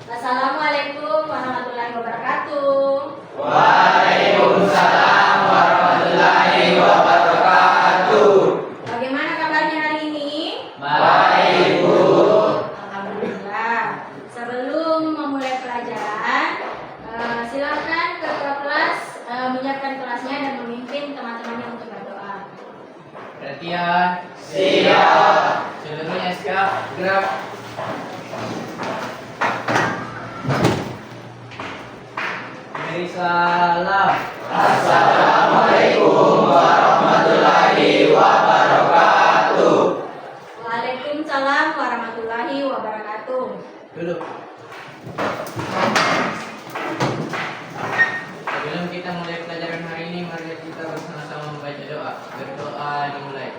Assalamualaikum warahmatullahi wabarakatuh. Waalaikumsalam warahmatullahi wabarakatuh. Bagaimana kabarnya hari ini? Baik, Bu. Alhamdulillah. Sebelum memulai pelajaran, silakan ke kelas menyiapkan kelasnya dan memimpin teman-temannya untuk berdoa. Perhatian, Siap. seluruhnya siap, gerak. Beri salam. Assalamualaikum warahmatullahi wabarakatuh. Waalaikumsalam warahmatullahi wabarakatuh. Duduk. Sebelum kita mulai pelajaran hari ini, mari kita bersama-sama membaca doa. Berdoa dimulai.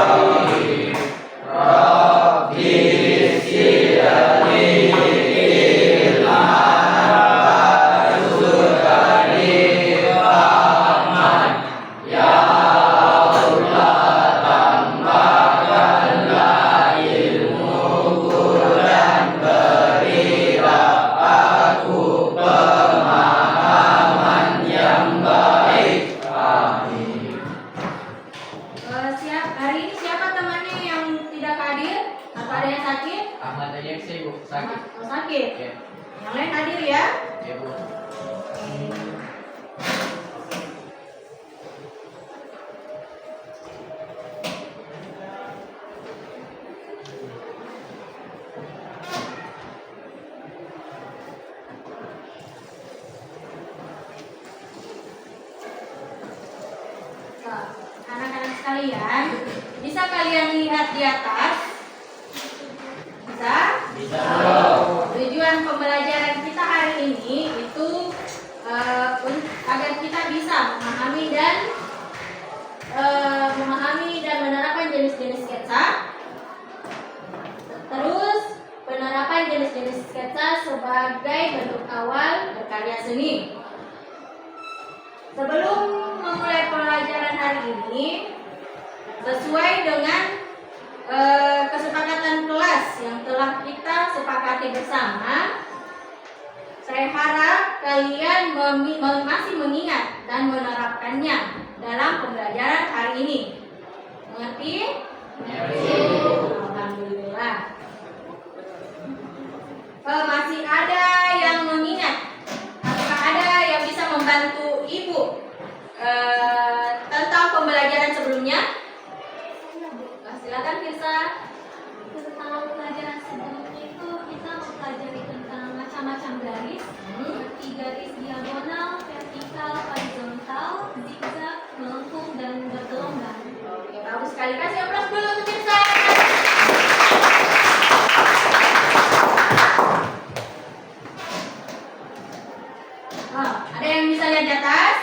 Bismillahirrahmanirrahim. Rabbi sirani ilman warzuqni fahman. Ya Allah, tambahkanlah ilmuku dan berilah aku pemahaman yang baik. Amin. Hari ini siapa temannya yang tidak hadir? Atau ada yang sakit? Ahmad aja saya, Bu. Sakit. Oh, sakit. Ya, Yang lain hadir ya? ya, Bu. Nah, anak-anak sekalian, bisa kalian lihat di atas? Bisa? Bisa. Tujuan pembelajaran kita hari ini itu agar kita bisa memahami dan menerapkan jenis-jenis sketsa. Terus penerapan jenis-jenis sketsa sebagai bentuk awal berkarya seni. Sebelum memulai pelajaran hari ini, sesuai dengan kesepakatan kelas yang telah kita sepakati bersama, saya harap kalian masih mengingat dan menerapkannya dalam pembelajaran hari ini. Mengerti? Alhamdulillah. Masih ada yang mengingat? Apakah ada yang bisa membantu Ibu tentang pembelajaran sebelumnya? Silakan Firsa. Tentang pelajaran sebelumnya itu kita mempelajari tentang macam-macam garis, seperti garis diagonal, vertikal, horizontal, zigzag, melengkung, dan bergelombang. Oke, bagus sekali. Kasih aplaus dulu untuk Firsa. Ada yang bisa lihat di atas?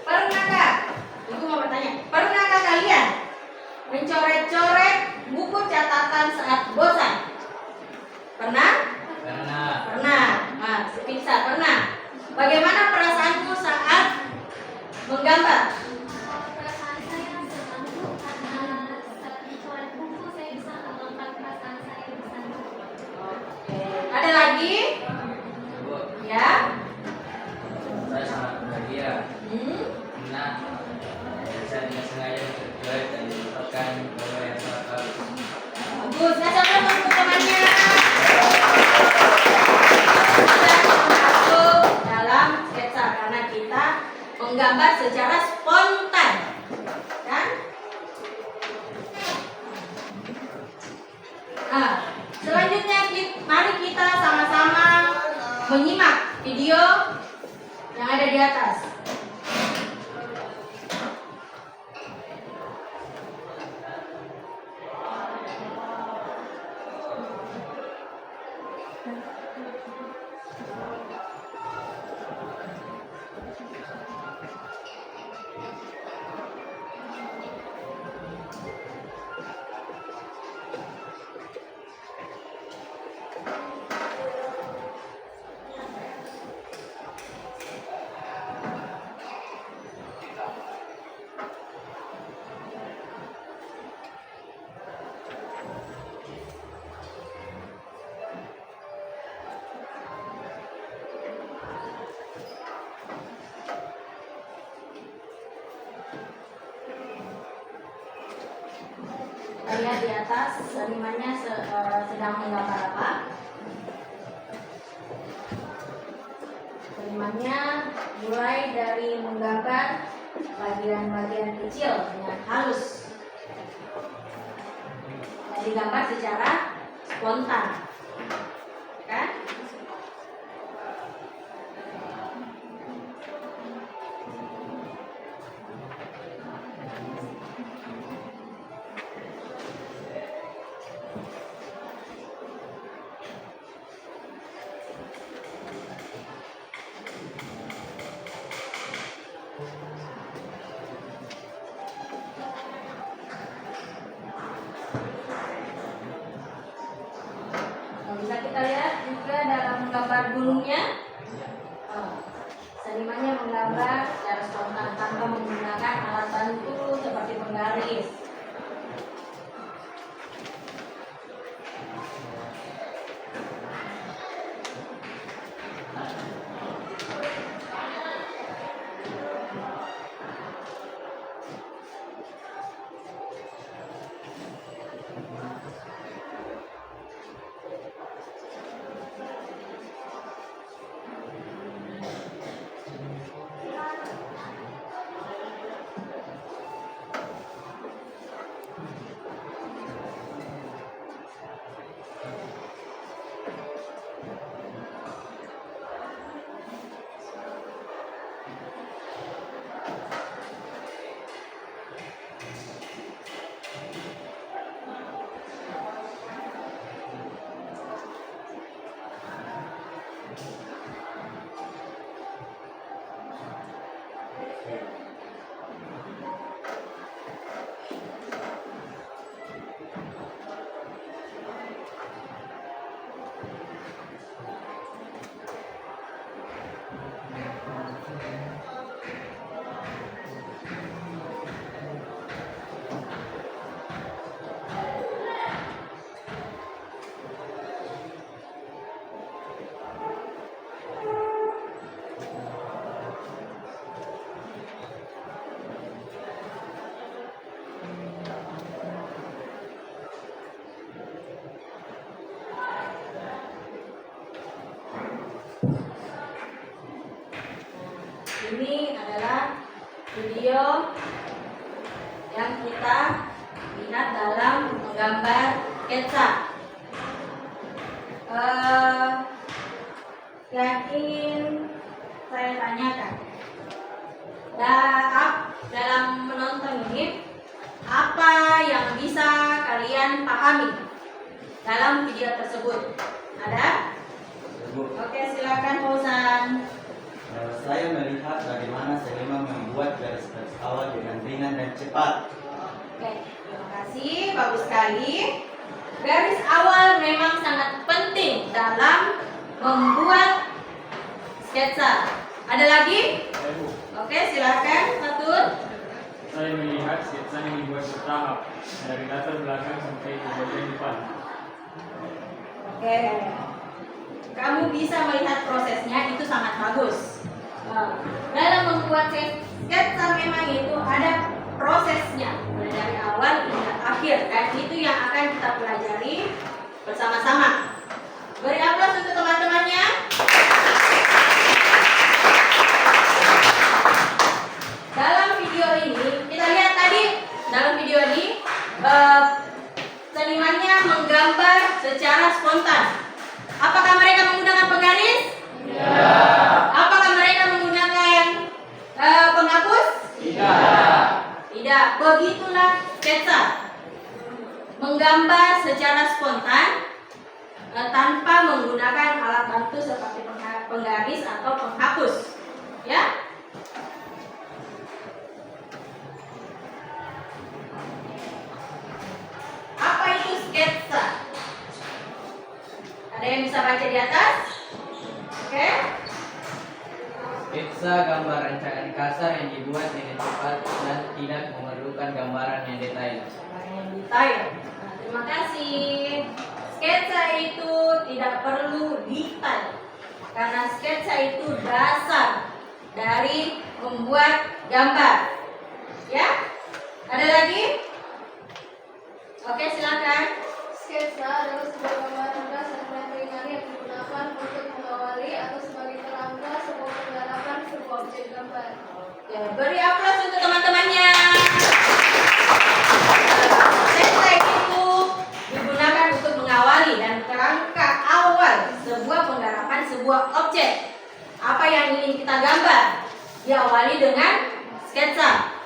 Pernahkah? Ibu mau bertanya. Pernahkah kalian mencoret-coret buku catatan saat bosan? Pernah? Karena Pernah. Nah, si Firsa pernah. Bagaimana perasaanmu saat menggambar? Perasaan saya terbantu karena saat mencoret buku saya bisa mengangkat perasaan saya bersama. Ada lagi? Bu, Ya? saya sangat bahagia karena saya tidak sengaja terjual dan merupakan bahwa yang sangat bagus. Bagus. Kasih aplaus untuk temannya. Kita masuk dalam sketsa karena kita menggambar secara spontan, kan? Nah, selanjutnya mari kita sama-sama menyimak video yang ada di atas. lihat di atas senimannya sedang menggambar apa. Senimannya mulai dari menggambar bagian-bagian kecil dengan halus. Dan digambar secara spontan. Kan? Bisa kita lihat juga dalam menggambar gunungnya, senimannya menggambar secara spontan tanpa menggunakan alat bantu seperti penggaris. Ini adalah video yang kita lihat dalam menggambar sketsa. Yakin saya tanyakan, dalam menonton ini apa yang bisa kalian pahami dalam video tersebut? Ada? Oke, silakan Fauzan. Saya melihat bagaimana seniman membuat garis-garis awal dengan ringan dan cepat. Oke, terima kasih, bagus sekali. Garis awal memang sangat penting dalam membuat sketsa. Ada lagi? Oke, silakan, Fatur. Saya melihat sketsa yang dibuat bertahap dari latar belakang sampai ke bagian depan. Oke, kamu bisa melihat prosesnya, itu sangat bagus. Dalam membuat sketsa memang itu ada prosesnya, mulai dari awal hingga akhir, dan itu yang akan kita pelajari bersama-sama. Beri aplaus untuk teman-temannya. Dalam video ini, kita lihat tadi dalam video ini senimannya menggambar secara spontan. Apakah mereka menggunakan penggaris? Ya. Apakah mereka menggunakan penghapus? Tidak. Tidak. Begitulah sketsa. Menggambar secara spontan tanpa menggunakan alat bantu seperti penggaris atau penghapus. Ya? Apa itu sketsa? Ada yang bisa baca di atas? Oke? Sketsa gambar rancangan kasar yang dibuat dengan cepat dan tidak memerlukan gambaran yang detail. Yang detail. Nah, terima kasih. Sketsa itu tidak perlu detail karena sketsa itu dasar dari membuat gambar. Ya? Ada lagi? Oke, silakan. Sketsa adalah sebuah gambaran dasar dan ringan yang digunakan untuk mengawali atau sebagai kerangka sebuah penggarapan sebuah objek gambar. Ya, beri aplaus untuk teman-temannya. Sketsa itu digunakan untuk mengawali dan kerangka awal sebuah penggarapan sebuah objek. Apa yang ingin kita gambar diawali dengan sketsa.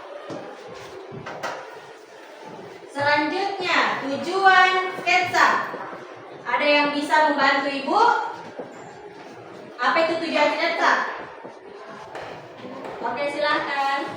Selanjutnya, tujuan sketsa. Ada yang bisa membantu Ibu? Apa itu tujuan sketsa? Oke, silahkan.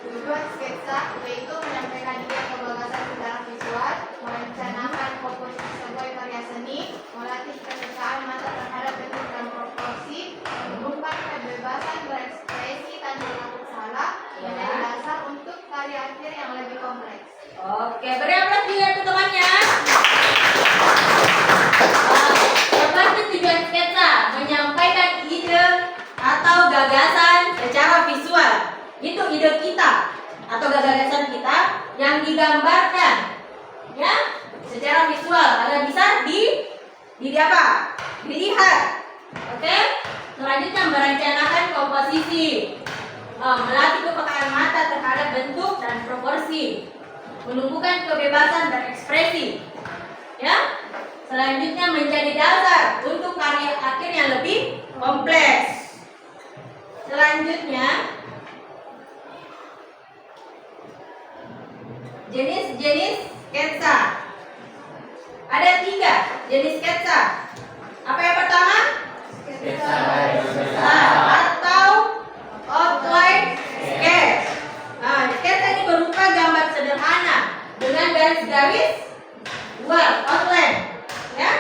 Tujuan sketsa yaitu menyampaikan ide atau gagasan secara visual, merencanakan komposisi sebuah karya seni, melatih kepekaan mata terhadap bentuk dan proporsi, menumbuhkan kebebasan berekspresi tanpa takut salah, menjadi dasar untuk karya akhir yang lebih kompleks. Oke, beri aplaus juga untuk temannya. Seperti tujuan sketsa, menyampaikan ide atau gagasan secara visual. Itu ide kita atau gagasan kita yang digambarkan, ya, secara visual agar bisa dilihat. Oke. Selanjutnya merencanakan komposisi, melatih kepekaan mata terhadap bentuk dan proporsi, menumbuhkan kebebasan berekspresi, ya. Selanjutnya menjadi dasar untuk karya akhir yang lebih kompleks. Selanjutnya, jenis-jenis sketsa. Ada 3 jenis sketsa. Apa yang pertama? Atau outline sketch. Nah, sketsa ini berupa gambar sederhana dengan garis-garis outline, ya.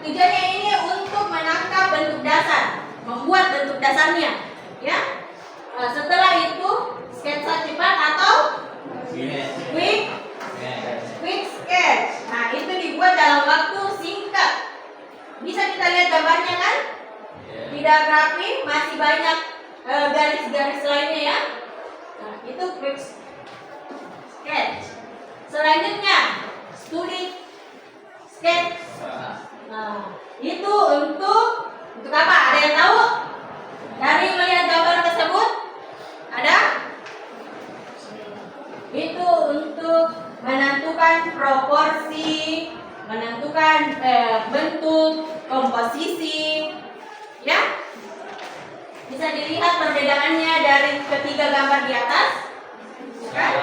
Tujuannya ini untuk menangkap bentuk dasar, membuat bentuk dasarnya, ya. Setelah itu sketsa cepat atau quick sketch. Nah, itu dibuat dalam waktu singkat. Bisa kita lihat gambarnya kan? Tidak rapi, masih banyak garis-garis lainnya, ya. Nah, itu quick sketch. Selanjutnya, studi sketch. Nah, itu untuk apa? Ada yang tahu? Dari melihat gambar tersebut? Ada? Itu untuk menentukan proporsi, menentukan bentuk, komposisi, ya. Bisa dilihat perbedaannya dari ketiga gambar di atas, kan?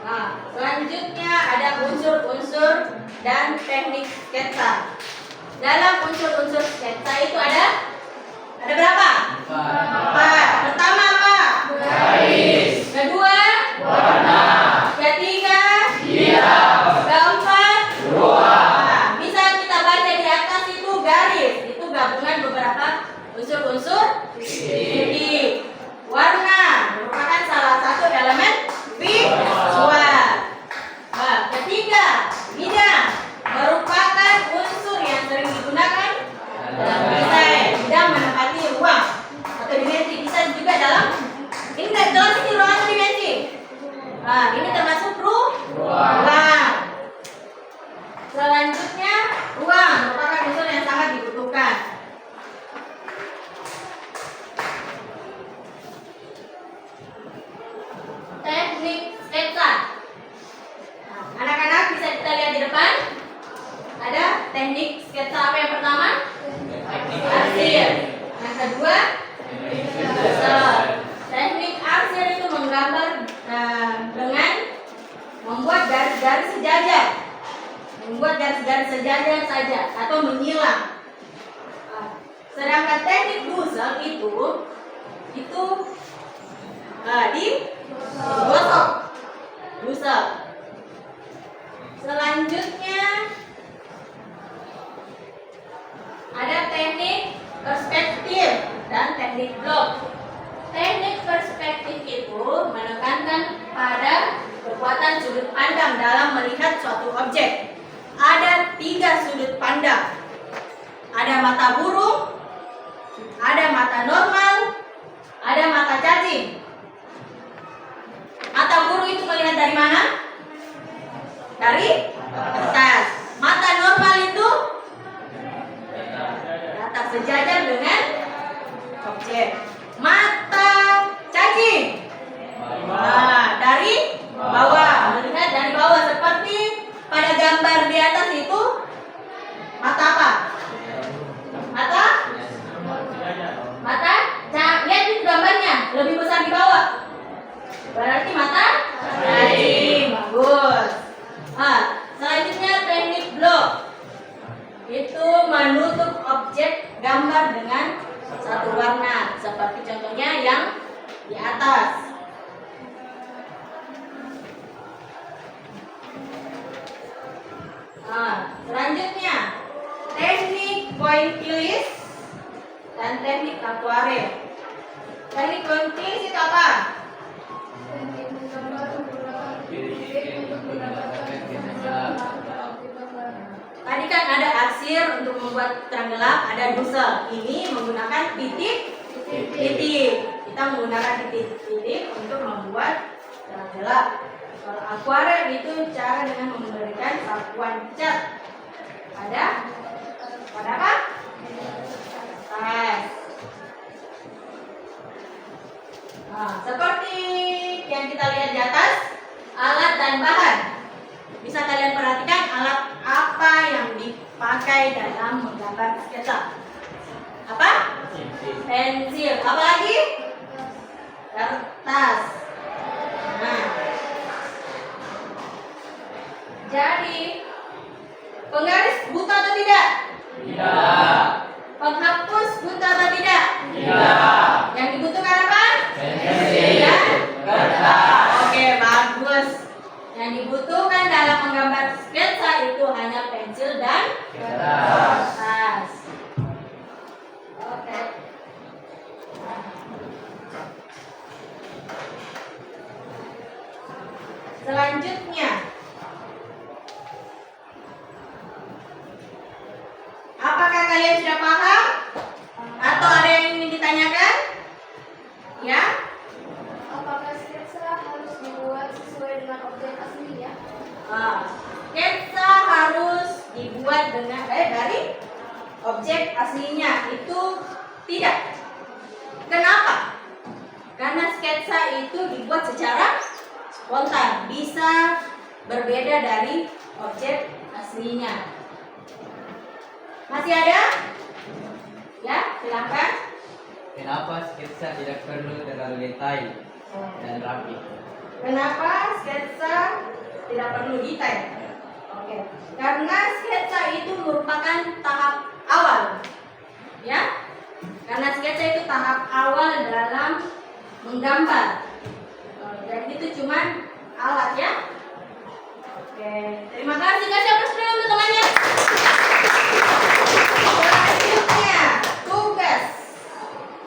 Nah, selanjutnya ada unsur-unsur dan teknik sketsa. Dalam unsur-unsur sketsa itu ada berapa? 4. Pertama apa? Garis. Kedua? Warna. Ketiga? Hitam. Keempat? Ruang. Nah, bisa kita baca di atas itu garis. Itu gabungan beberapa unsur-unsur jadi warna merupakan salah satu elemen visual. Nah, ketiga, bidang merupakan unsur yang sering digunakan dalam desain. Bidang menempati ruang atau dimensi. Bisa juga dalam ini jelas ini ruang atau dimensi. Nah, ini termasuk ruang. Selanjutnya, ruang merupakan unsur yang sangat dibutuhkan. Teknik sketsa. Nah, anak-anak bisa kita lihat di depan. Ada teknik sketsa apa yang pertama? Arsir. Yang kedua? Teknik arsir itu menggambar dengan membuat garis-garis sejajar. Membuat garis-garis sejajar saja atau menyilang. Sedangkan teknik gusel itu digosok. Gusel. Selanjutnya ada teknik perspektif dan teknik blok. Teknik perspektif itu menekankan pada kekuatan sudut pandang dalam melihat suatu objek. Ada 3 sudut pandang. Ada mata burung, Ada mata normal, ada mata cacing. Mata guru itu melihat dari mana? Dari atas. Mata normal itu datar sejajar dengan objek. Mata cacing, nah, dari bawah, melihat dari bawah seperti pada gambar di atas itu. Mata apa? Mata lihat itu gambarnya lebih besar di bawah. Berarti mata cacing. Bagus. Selanjutnya teknik blok. Itu menutup objek gambar dengan satu warna, seperti contohnya yang di atas. Selanjutnya teknik pointillis dan teknik akuarel. Teknik pointillis itu apa? Tadi kan ada arsir untuk membuat terang gelap, ada dusel. Ini menggunakan titik. Kita menggunakan titik untuk membuat terang gelap. Kalau akuarel itu cara dengan memberikan sapuan cat pada apa? Atas. Seperti yang kita lihat di atas, alat dan bahan. Bisa kalian perhatikan alat apa yang dipakai dalam menggambar sketsa? Apa? Pensil. Apa lagi? Kertas. Jadi penggaris buta atau tidak? Tidak. Penghapus buta atau tidak? Tidak. Yang dibutuhkan apa? Pensil. Ya? Kertas. Oke, bagus. Yang dibutuhkan dalam menggambar sketsa itu hanya pensil dan kertas. Oke. Selanjutnya, apakah kalian sudah paham? Atau ada yang ingin ditanyakan? Ya? Apakah sketsa harus dibuat sesuai dengan objek aslinya? Sketsa harus dibuat dengan dari objek aslinya. Itu tidak. Kenapa? Karena sketsa itu dibuat secara spontan, bisa berbeda dari objek aslinya. Masih ada? Ya, silakan. Kenapa sketsa tidak perlu terlalu detail dan rapi? Kenapa sketsa tidak perlu detail? Oke, karena sketsa itu merupakan tahap awal, ya. Karena sketsa itu tahap awal dalam menggambar. Dan itu cuman alat, ya. Oke, terima kasih. Kasih aplaus dulu untuk temannya. Selanjutnya, tugas.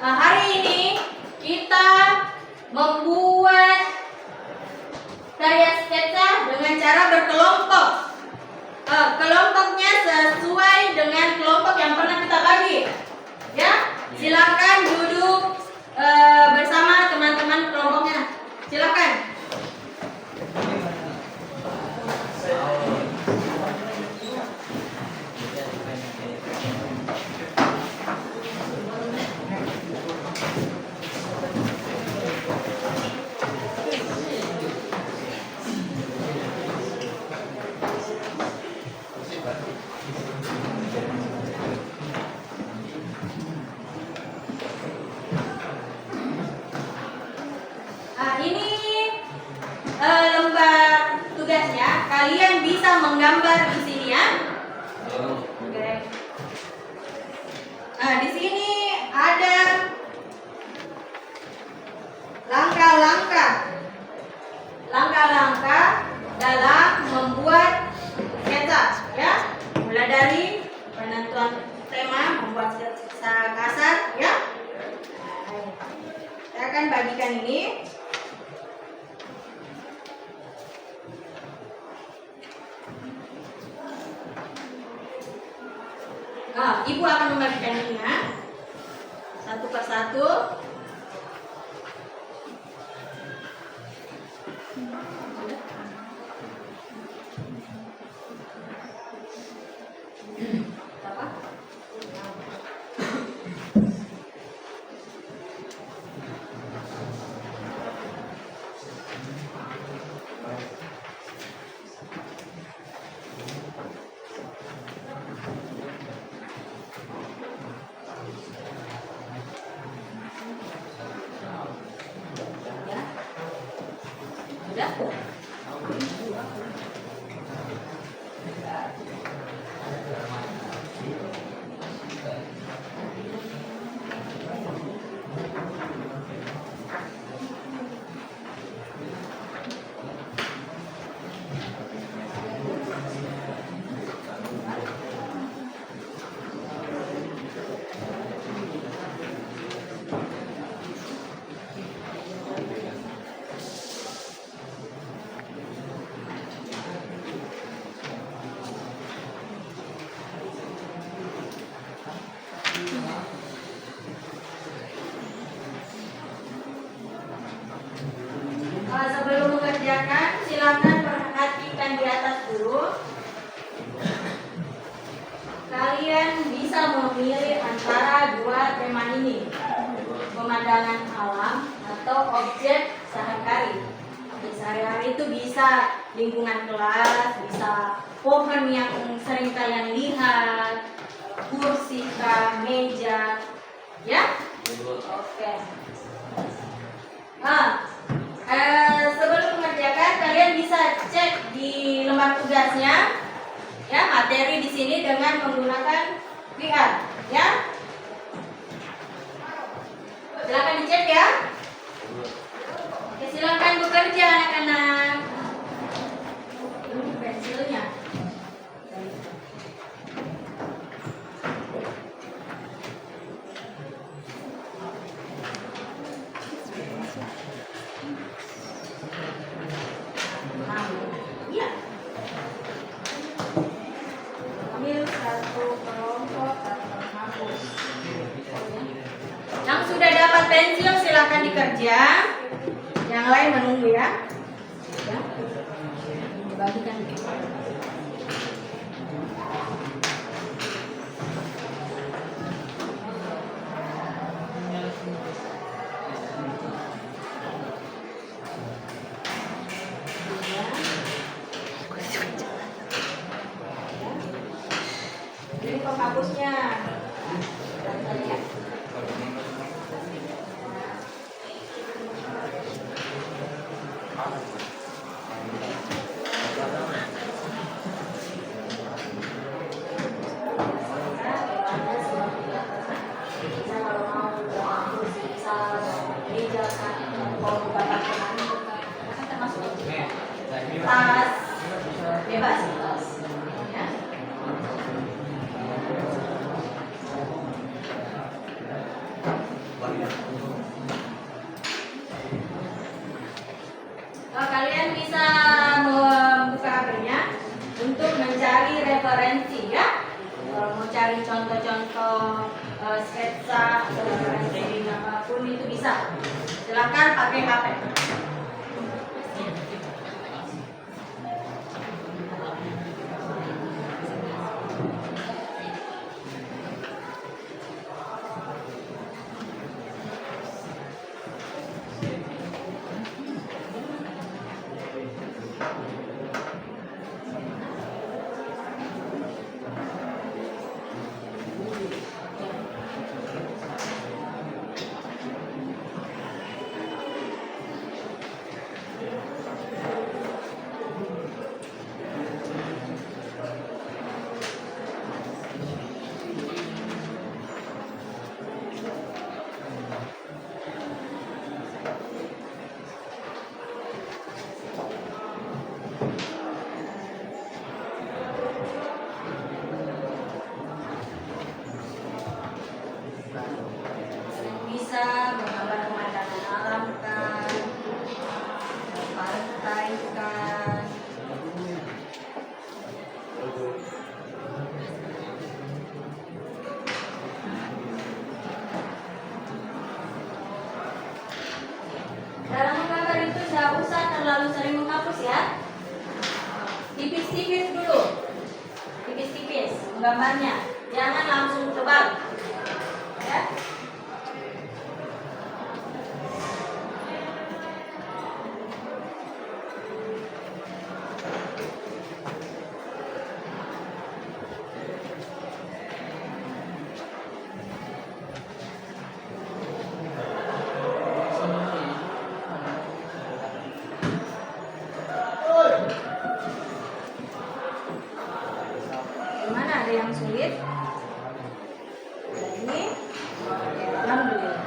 Hari ini kita membuat karya sketsa dengan cara berkelompok. Kelompoknya sesuai dengan kelompok yang pernah kita bagi. Ya, silakan duduk bersama teman-teman kelompoknya. Silakan. Ini lembar tugasnya. Kalian bisa menggambar di sini, ya. Oke. Di sini ada langkah-langkah dalam membuat sketsa, ya. Mulai dari penentuan tema, membuat sketsa kasar, ya. Saya akan bagikan ini. Ibu akan membagikan ini, ya. satu persatu. Apa? Ya? Udah? Sebelum mengerjakan, silakan perhatikan di atas dulu. Kalian bisa memilih antara dua tema ini, pemandangan alam atau objek sehari-hari. Objek sehari-hari itu bisa lingkungan kelas, bisa pohon yang sering kalian lihat, kursi kah, meja, ya? Oke. Sebelum mengerjakan, kalian bisa cek di lembar tugasnya, ya, materi di sini dengan menggunakan VR, ya. Silakan dicek ya. Oke, silakan bekerja anak-anak. Ini pensilnya. Iya. Ambil satu kelompok atau hapus. Yang sudah dapat pensil silakan dikerja. Yang lain menunggu ya. Ya. Dibagikan. Ini penghapusnya. Ya. Tas bebas, ya. Kalian bisa membuka HP-nya untuk mencari referensi, ya. Kalau mau cari contoh-contoh sketsa atau referensi apapun itu bisa. Silakan pakai HP. bagus ya. Tipis-tipis dulu, tipis-tipis gambarnya, jangan langsung tebal ya. Gimana, ada yang sulit? Ini alhamdulillah.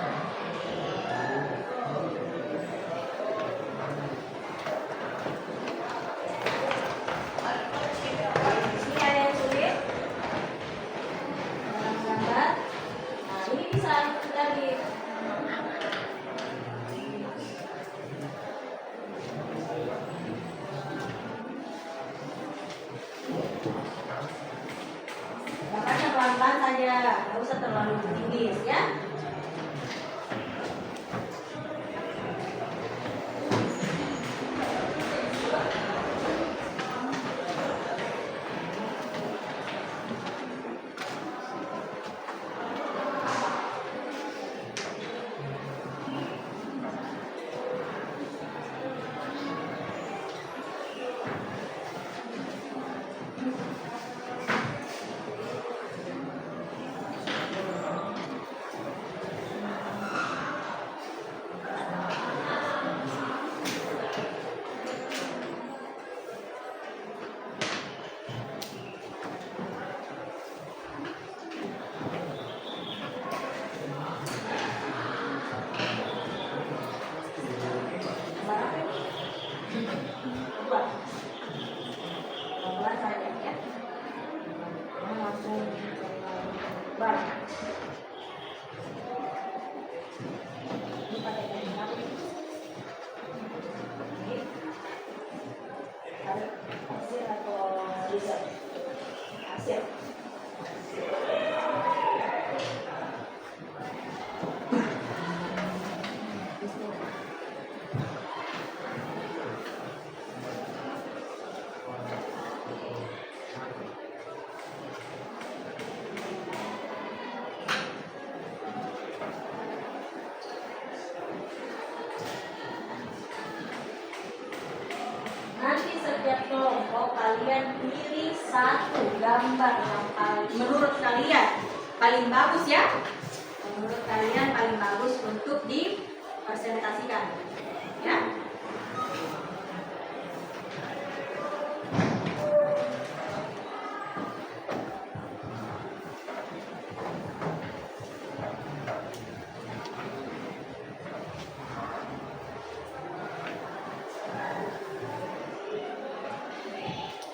Ini ada yang sulit? Dalam gambar. Nah, ini bisa tadi. Makanya pelan-pelan saja, nggak usah terlalu tinggi ya. Buat. Pelan-pelan saja ya. Jangan langsung bar. Ini pakai kain sapi. Ini. Hasil atau result? Hasil. Nanti setiap kelompok kalian pilih satu gambar yang menurut kalian paling bagus ya. Menurut kalian paling bagus untuk dipresentasikan. Ya.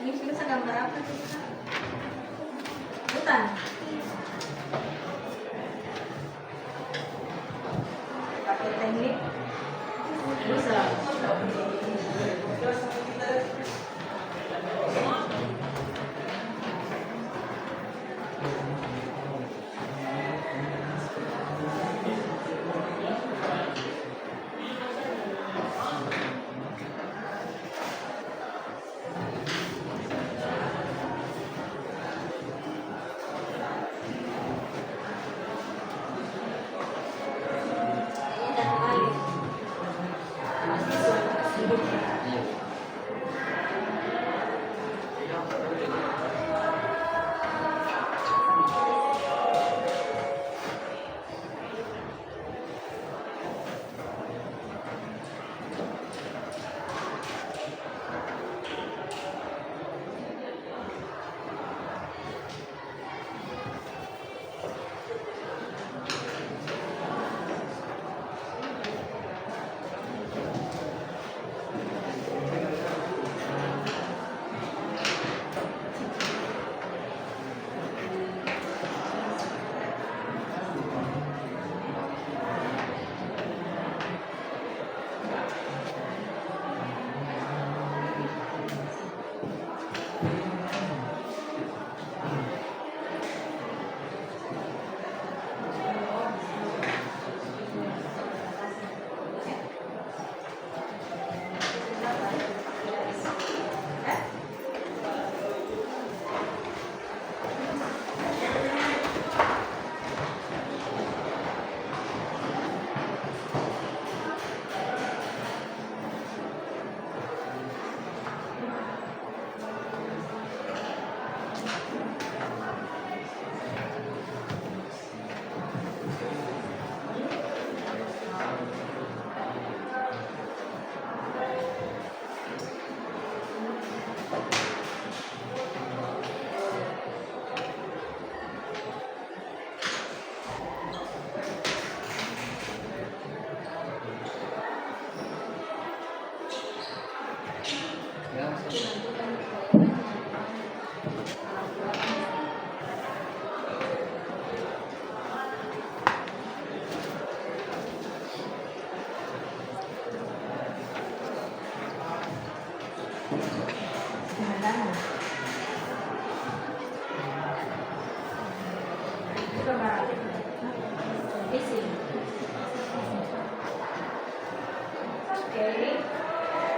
Ini bisa gambar apa sih? Hutan. Pakai teknik bisa. ke barat. Di sini. Oke.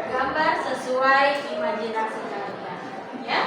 Gambar sesuai imajinasi kalian, ya.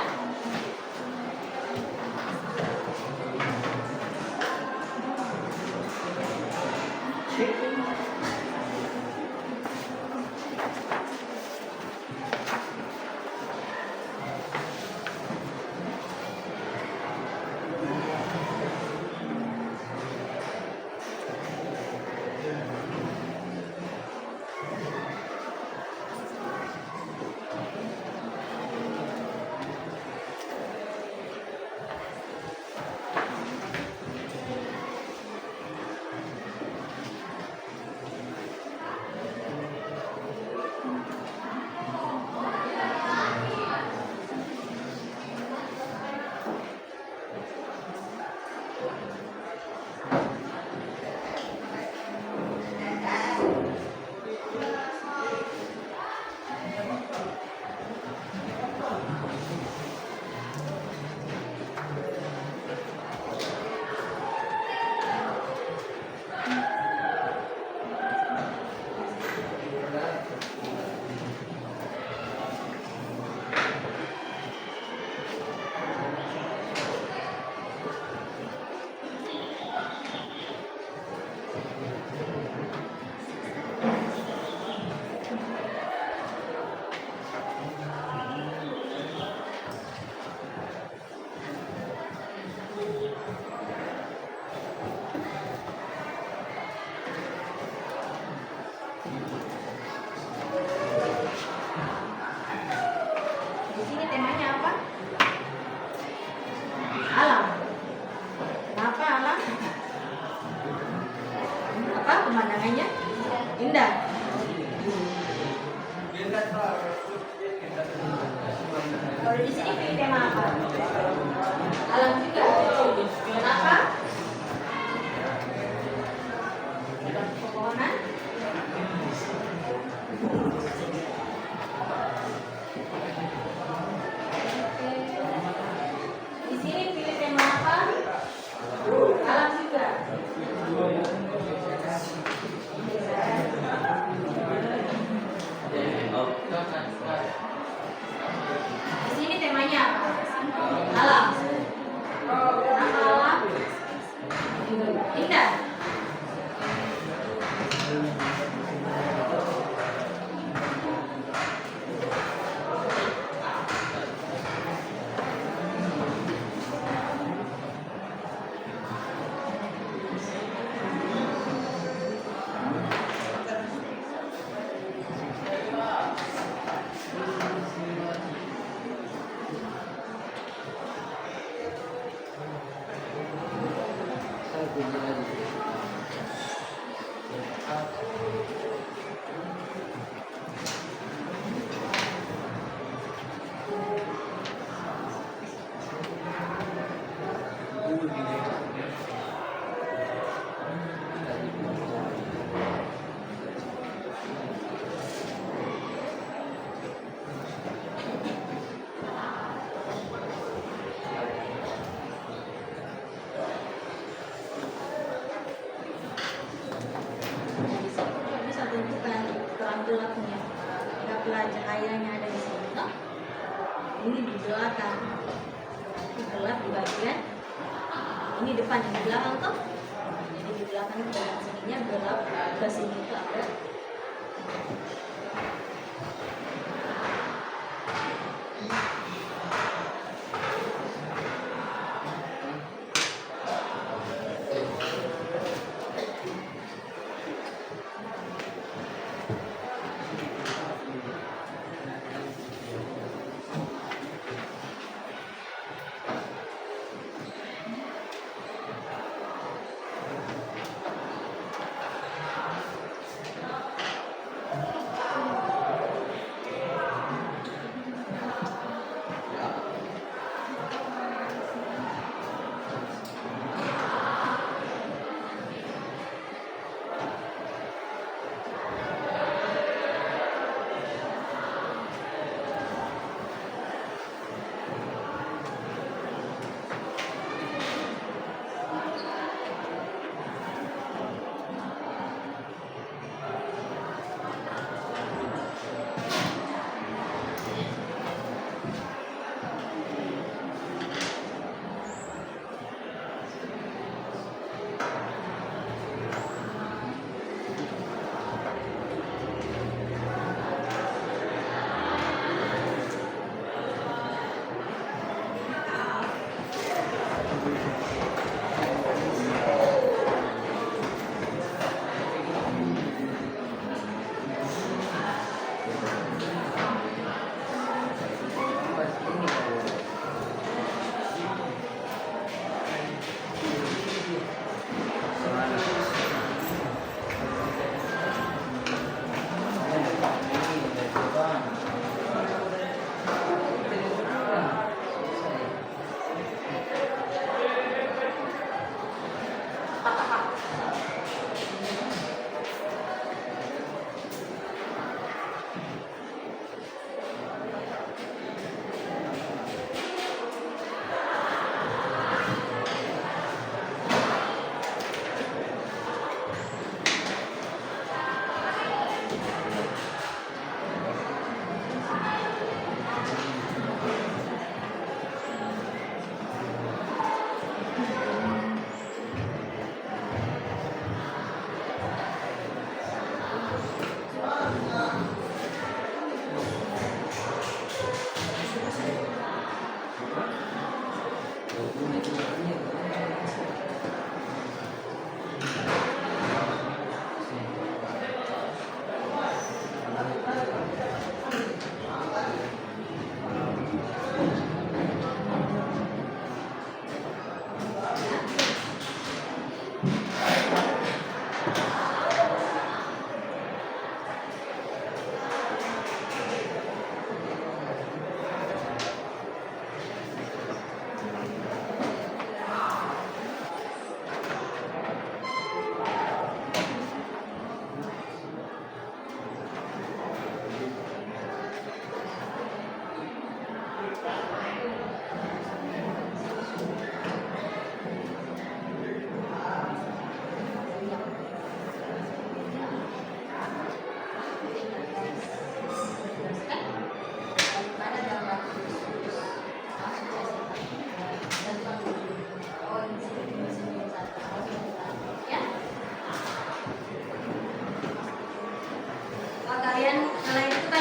Di sini temanya apa? Alam. Kenapa alam? Apa pemandangannya? Indah. Kalau di sini pilih tema apa? Alam juga. Kenapa? Pepohonan. Di sini pilih tema apa? Alam juga. Di sini temanya apa? Alam. Kenapa alam? Indah. Bisa tentukan terang gelapnya, gelap cahayanya ada di sini. Toh? Ini di belakang, ini gelap di bagian, ini depan yang di belakang toh. Jadi di belakang bagian sininya gelap, ke sini itu ada.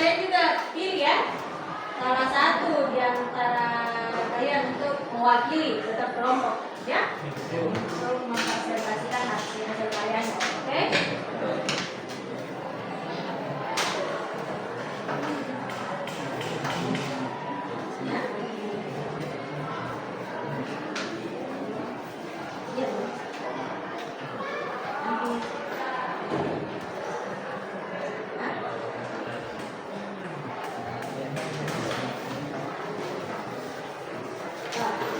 kalian juga pilih ya salah satu di antara kalian untuk mewakili tetap kelompok ya, untuk mempresentasikan hasil kalian. Oke? Ya. Ya.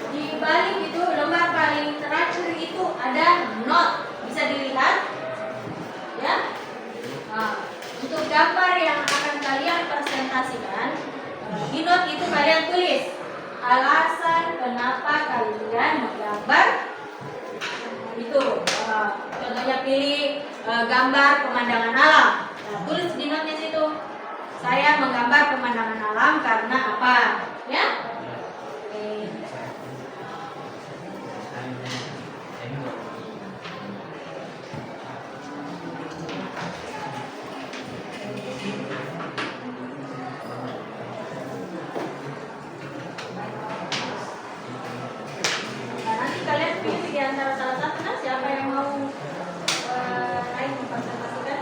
Di balik itu lembar paling terakhir itu ada not, bisa dilihat ya. Nah, untuk gambar yang akan kalian presentasikan di not itu kalian tulis alasan kenapa kalian menggambar itu. Contohnya pilih gambar pemandangan alam. Nah, tulis di notnya situ. Saya menggambar pemandangan alam karena apa? Ya. Oke. Nah, nanti kalian pilih di antara salah satu. Nah, siapa yang mau naik mempresentasikan?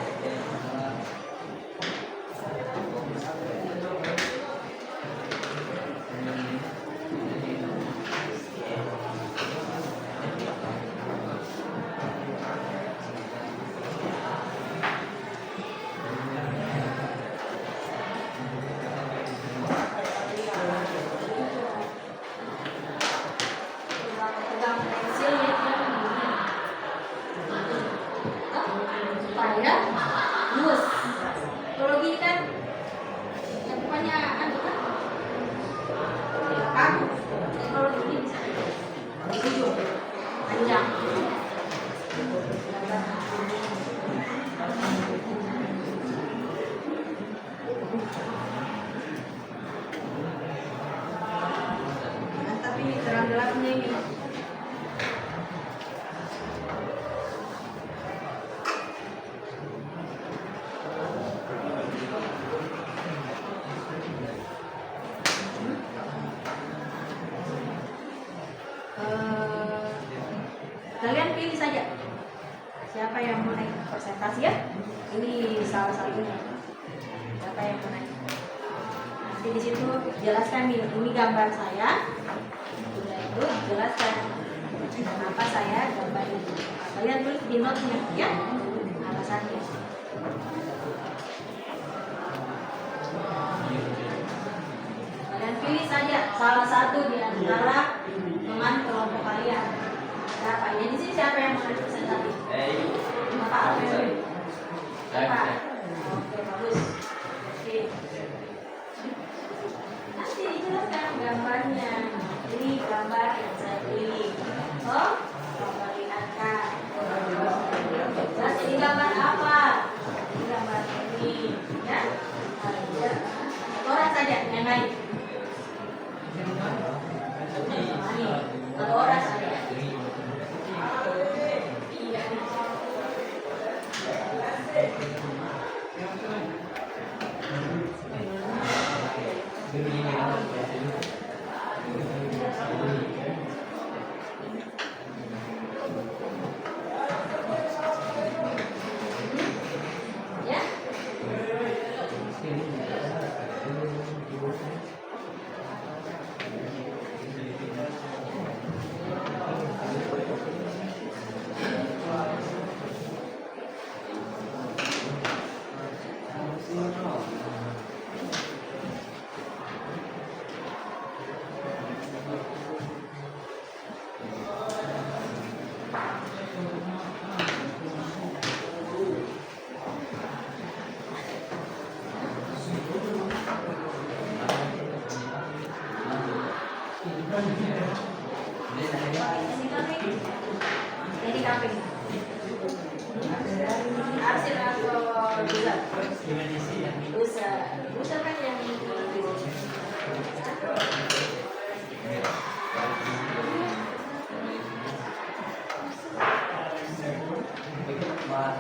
Pegang pensilnya supaya lurus. Kalau gini kan yang depannya anu kan kaku. Kalau gini bisa ujung panjang. Tapi terang gelapnya ini. Kalian pilih saja siapa yang mau naik presentasi ya. Ini salah satunya. Siapa yang mau naik? Nanti di situ jelaskan nih, ini gambar saya. Sudah itu jelaskan kenapa saya gambar ini. Nah, kalian tulis di note-nya ya alasannya. Kalian pilih saja salah satu di antara teman kelompok kalian. Siapa? Ya di sini siapa yang mau presentasi? Bapak apa? Bapak. Oke, bagus. Oke. Nanti dijelaskan gambarnya. Ini gambar yang saya pilih. Oh, perlihatkan. Terus ini gambar apa? Ini gambar ini, ya. Satu orang saja yang lain. Satu orang saja. Ya. Jadi kambing. Arsir atau busa? Busa. Busa kan yang Pak,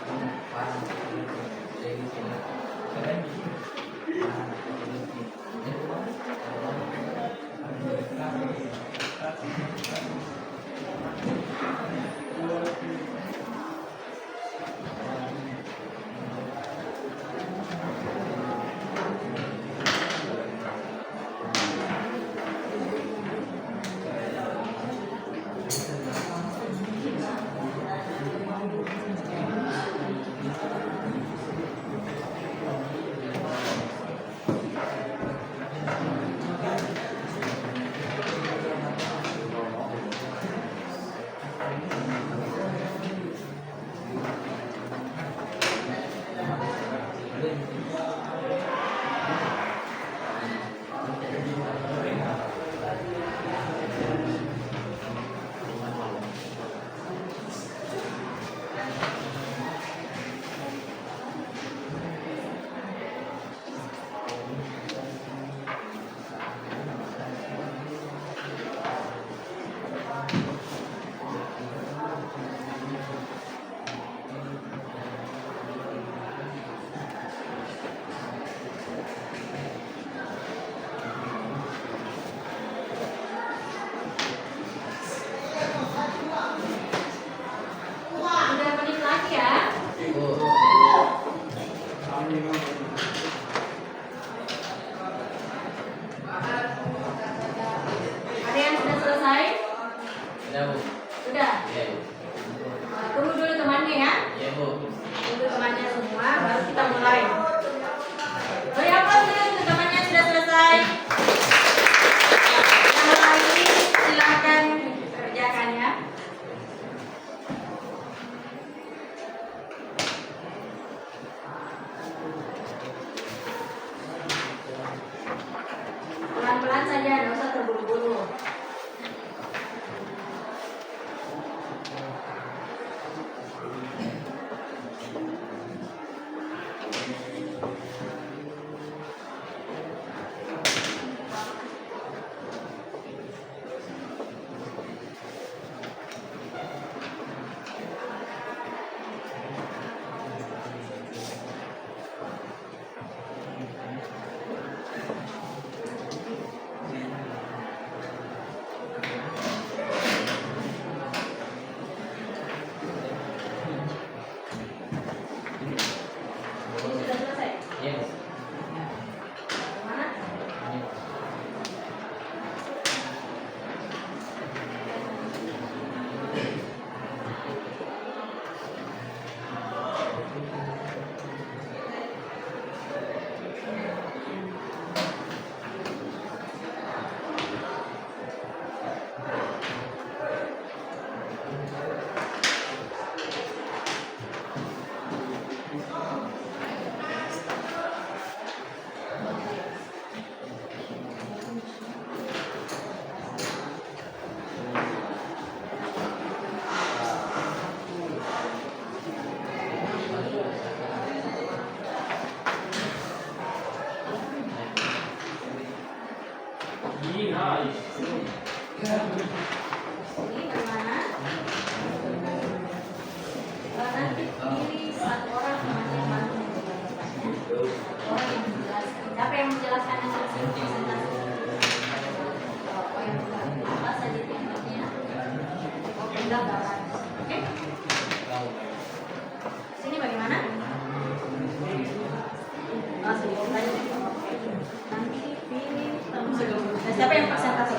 saja, nggak usah terburu-buru. Ini sudah selesai. Yes. Mana? Iya. Ini dari mana? Nanti pilih satu orang yang bantu menjelaskan. Orang yang menjelaskan. Siapa yang menjelaskan yang presentasi? Oh, yang menjelaskan. Apa saja temanya? Oh, gambaran. Oke? Sini bagaimana? Oh, sedikit saja. Oke. Nanti pilih siapa yang presentasi?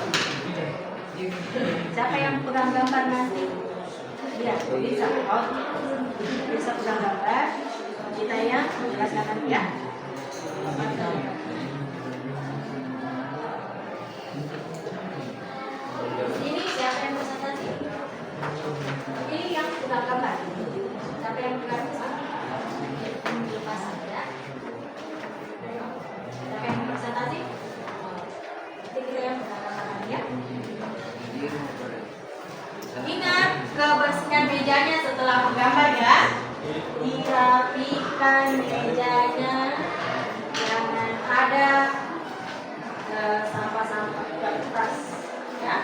Siapa yang pegang gambar nanti? Iya, bisa. Oh, bisa pegang gambar. Kita yang menjelaskan nanti ya. Ini siapa yang presentasi? Ini yang pegang gambar. Siapa yang pegang gambar? Lepas saja. Siapa yang presentasi? Nanti kita yang pegang gambar ya. Ingat kebersihan mejanya setelah menggambar ya. Dirapikan mejanya, jangan ada sampah-sampah kertas ya.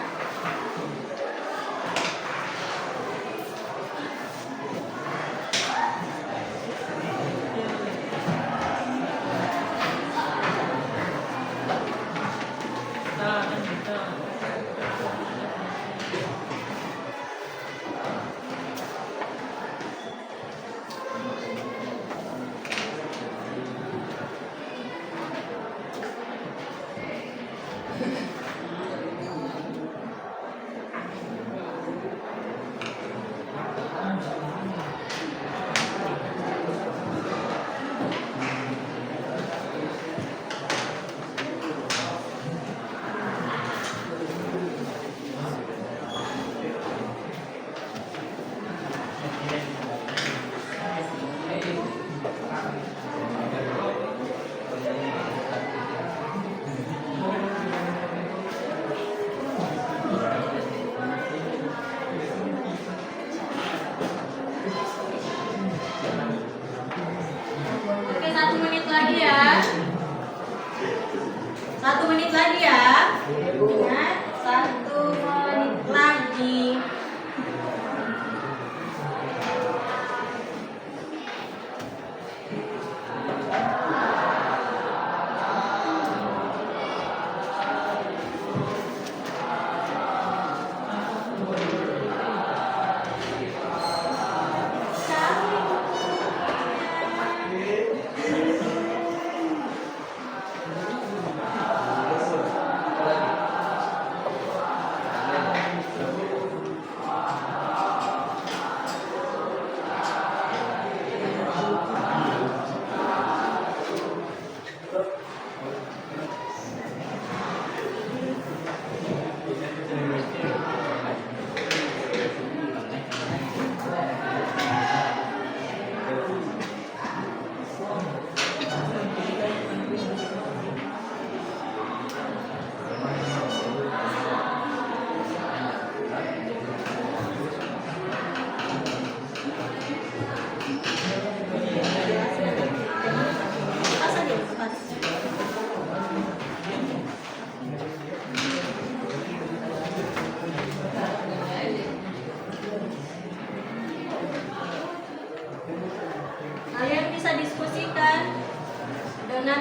dengan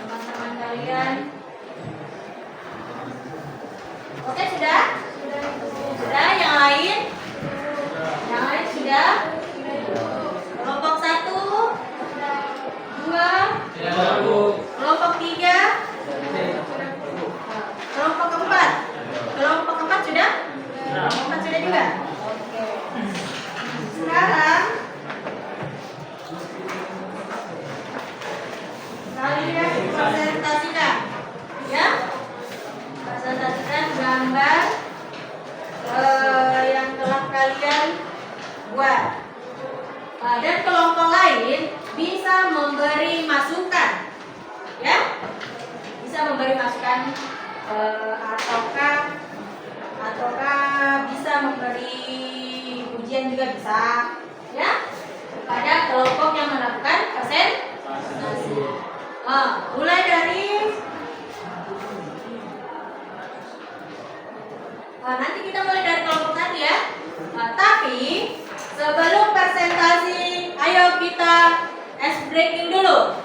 teman-teman kalian. Oke, sudah? Sudah, yang lain? Yang lain sudah? Kelompok 1, 2, kelompok 3, kelompok 4. Kelompok 4 sudah? Kelompok 4 sudah juga? Oke. Sekarang kalian presentasikan, ya? Presentasikan gambar yang telah kalian buat. Dan kelompok lain bisa memberi masukan, ya? Bisa memberi masukan ataukah bisa memberi ujian juga bisa, ya? Kepada kelompok yang melakukan presentasi. Mulai dari nanti kita mulai dari kelompok 1 ya. Tapi sebelum presentasi, ayo kita ice breaking dulu.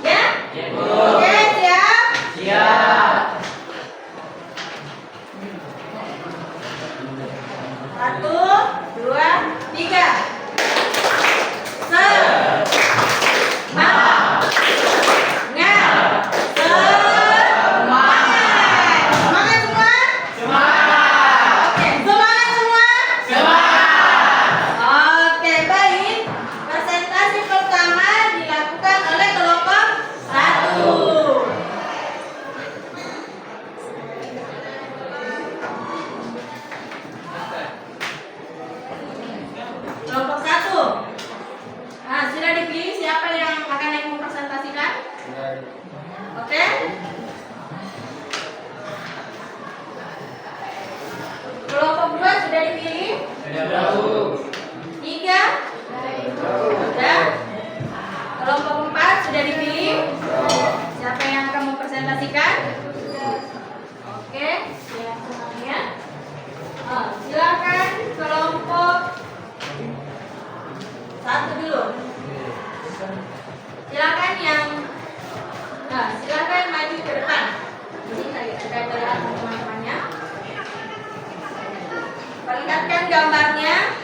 Ya? Oke, siap? Siap. 1, 2, 3. Semangat. Oke, baik. Presentasi pertama dilakukan oleh kelompok 1. Kelompok 1. Nah, sudah dipilih siapa yang akan mempresentasikan? Oke. Kelompok 2 sudah dipilih? 3? Sudah. Kelompok 4 sudah dipilih? Siapa yang akan mempresentasikan? Oke, siap semuanya. Silakan kelompok 1 dulu. Silakan silakan maju ke depan. Ini sudah kelihatan teman-temannya. Perlihatkan gambarnya.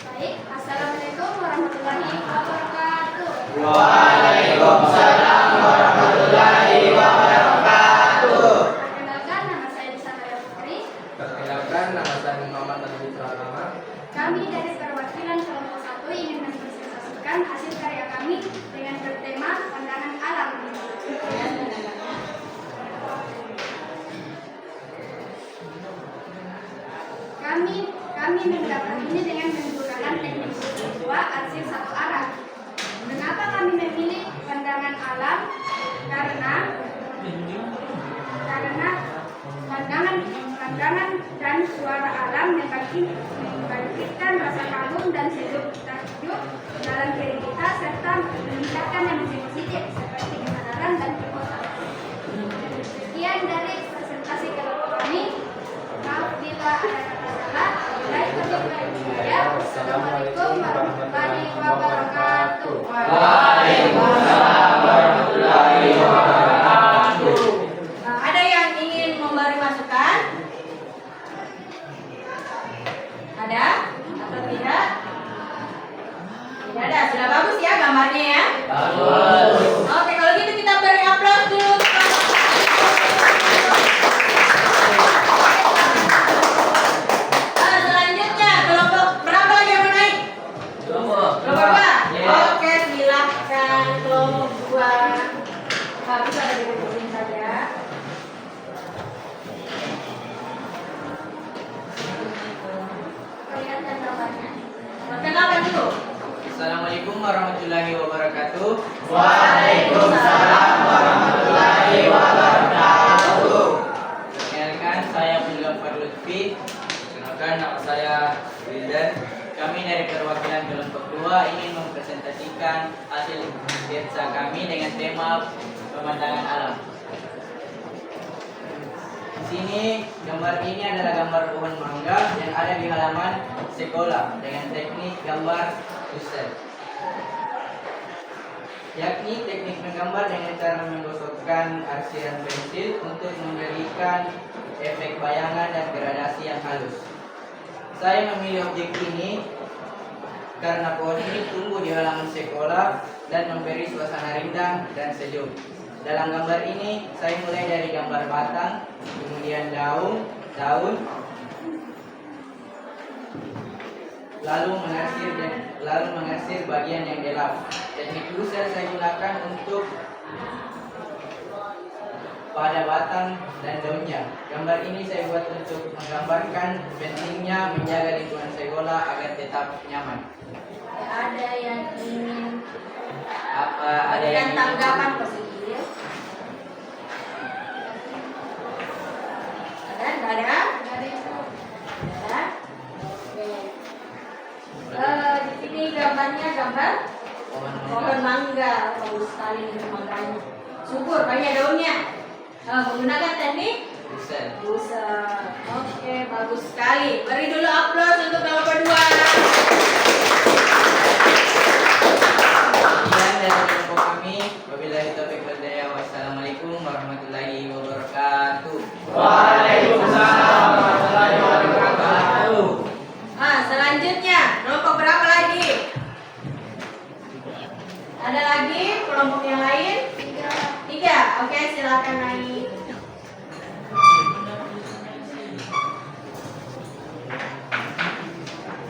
Baik, Assalamualaikum warahmatullahi wabarakatuh. Waalaikumsalam warahmatullahi wabarakatuh. Perkenalkan, nama saya Disana Putri. Perkenalkan, nama saya Muhammad Alwi Pratama. Kami dari perwakilan kelompok 1 ingin mempresentasikan hasil karya kami dengan bertema pandangan alam. Kami menggambar ini dengan menggunakan teknik dua arsir satu arah. Mengapa kami memilih pandangan alam? Karena pandangan dan suara alam membangkitkan rasa kagum dan sejuk takjub dalam diri kita serta meningkatkan emosi positif seperti kesadaran dan kekuatan. Sekian dari presentasi kelompok kami. Maaf bila ada kata salah. Wassalamualaikum warahmatullahi wabarakatuh. Waalaikumsalam warahmatullahi wabarakatuh. Ada yang ingin memberi masukan? Ada atau tidak? Tidak ada. Sudah bagus ya gambarnya ya? Bagus. Oke, kalau gitu kita beri aplaus dulu. Selanjutnya kelompok berapa lagi yang mau naik? Kelompok 2. Oke, silakan kelompok 2. Bisa ada dibutuhin saja. Kelihatan gambarnya. Perkenalkan dulu. Assalamualaikum warahmatullahi wabarakatuh. Waalaikumsalam warahmatullahi wabarakatuh. Perkenalkan, saya Abdullah Lutfi. Perkenalkan, nama saya Wildan. Kami dari perwakilan kelompok 2 ingin mempresentasikan hasil sketsa kami dengan tema pemandangan alam. Di sini gambar ini adalah gambar pohon mangga yang ada di halaman sekolah dengan teknik gambar Ustaz. Yakni teknik menggambar dengan cara menggosokkan arsiran pensil untuk memberikan efek bayangan dan gradasi yang halus. Saya memilih objek ini karena pohon ini tumbuh di halaman sekolah dan memberi suasana rindang dan sejuk. Dalam gambar ini, saya mulai dari gambar batang, kemudian daun, lalu mengarsir bagian yang gelap. Teknik lusel saya gunakan untuk pada batang dan daunnya. Gambar ini saya buat untuk menggambarkan pentingnya menjaga lingkungan sekolah agar tetap nyaman. Ada yang ingin Ada berikan yang tanggapan positif? Ada? Nggak ada? Ada? Oke. Di sini gambarnya gambar pohon mangga. Bagus sekali ini mangganya. Subur, banyak daunnya. Menggunakan teknik busa. Oke, bagus sekali. Beri dulu aplaus untuk yang kedua. Sekian dari kelompok kami. Wabillahi taufiq wal hidayah. Wassalamualaikum warahmatullahi wabarakatuh. Waalaikumsalam warahmatullahi wabarakatuh. Selanjutnya kelompok berapa lagi? Ada lagi kelompok yang lain? Tiga. Oke, silakan naik.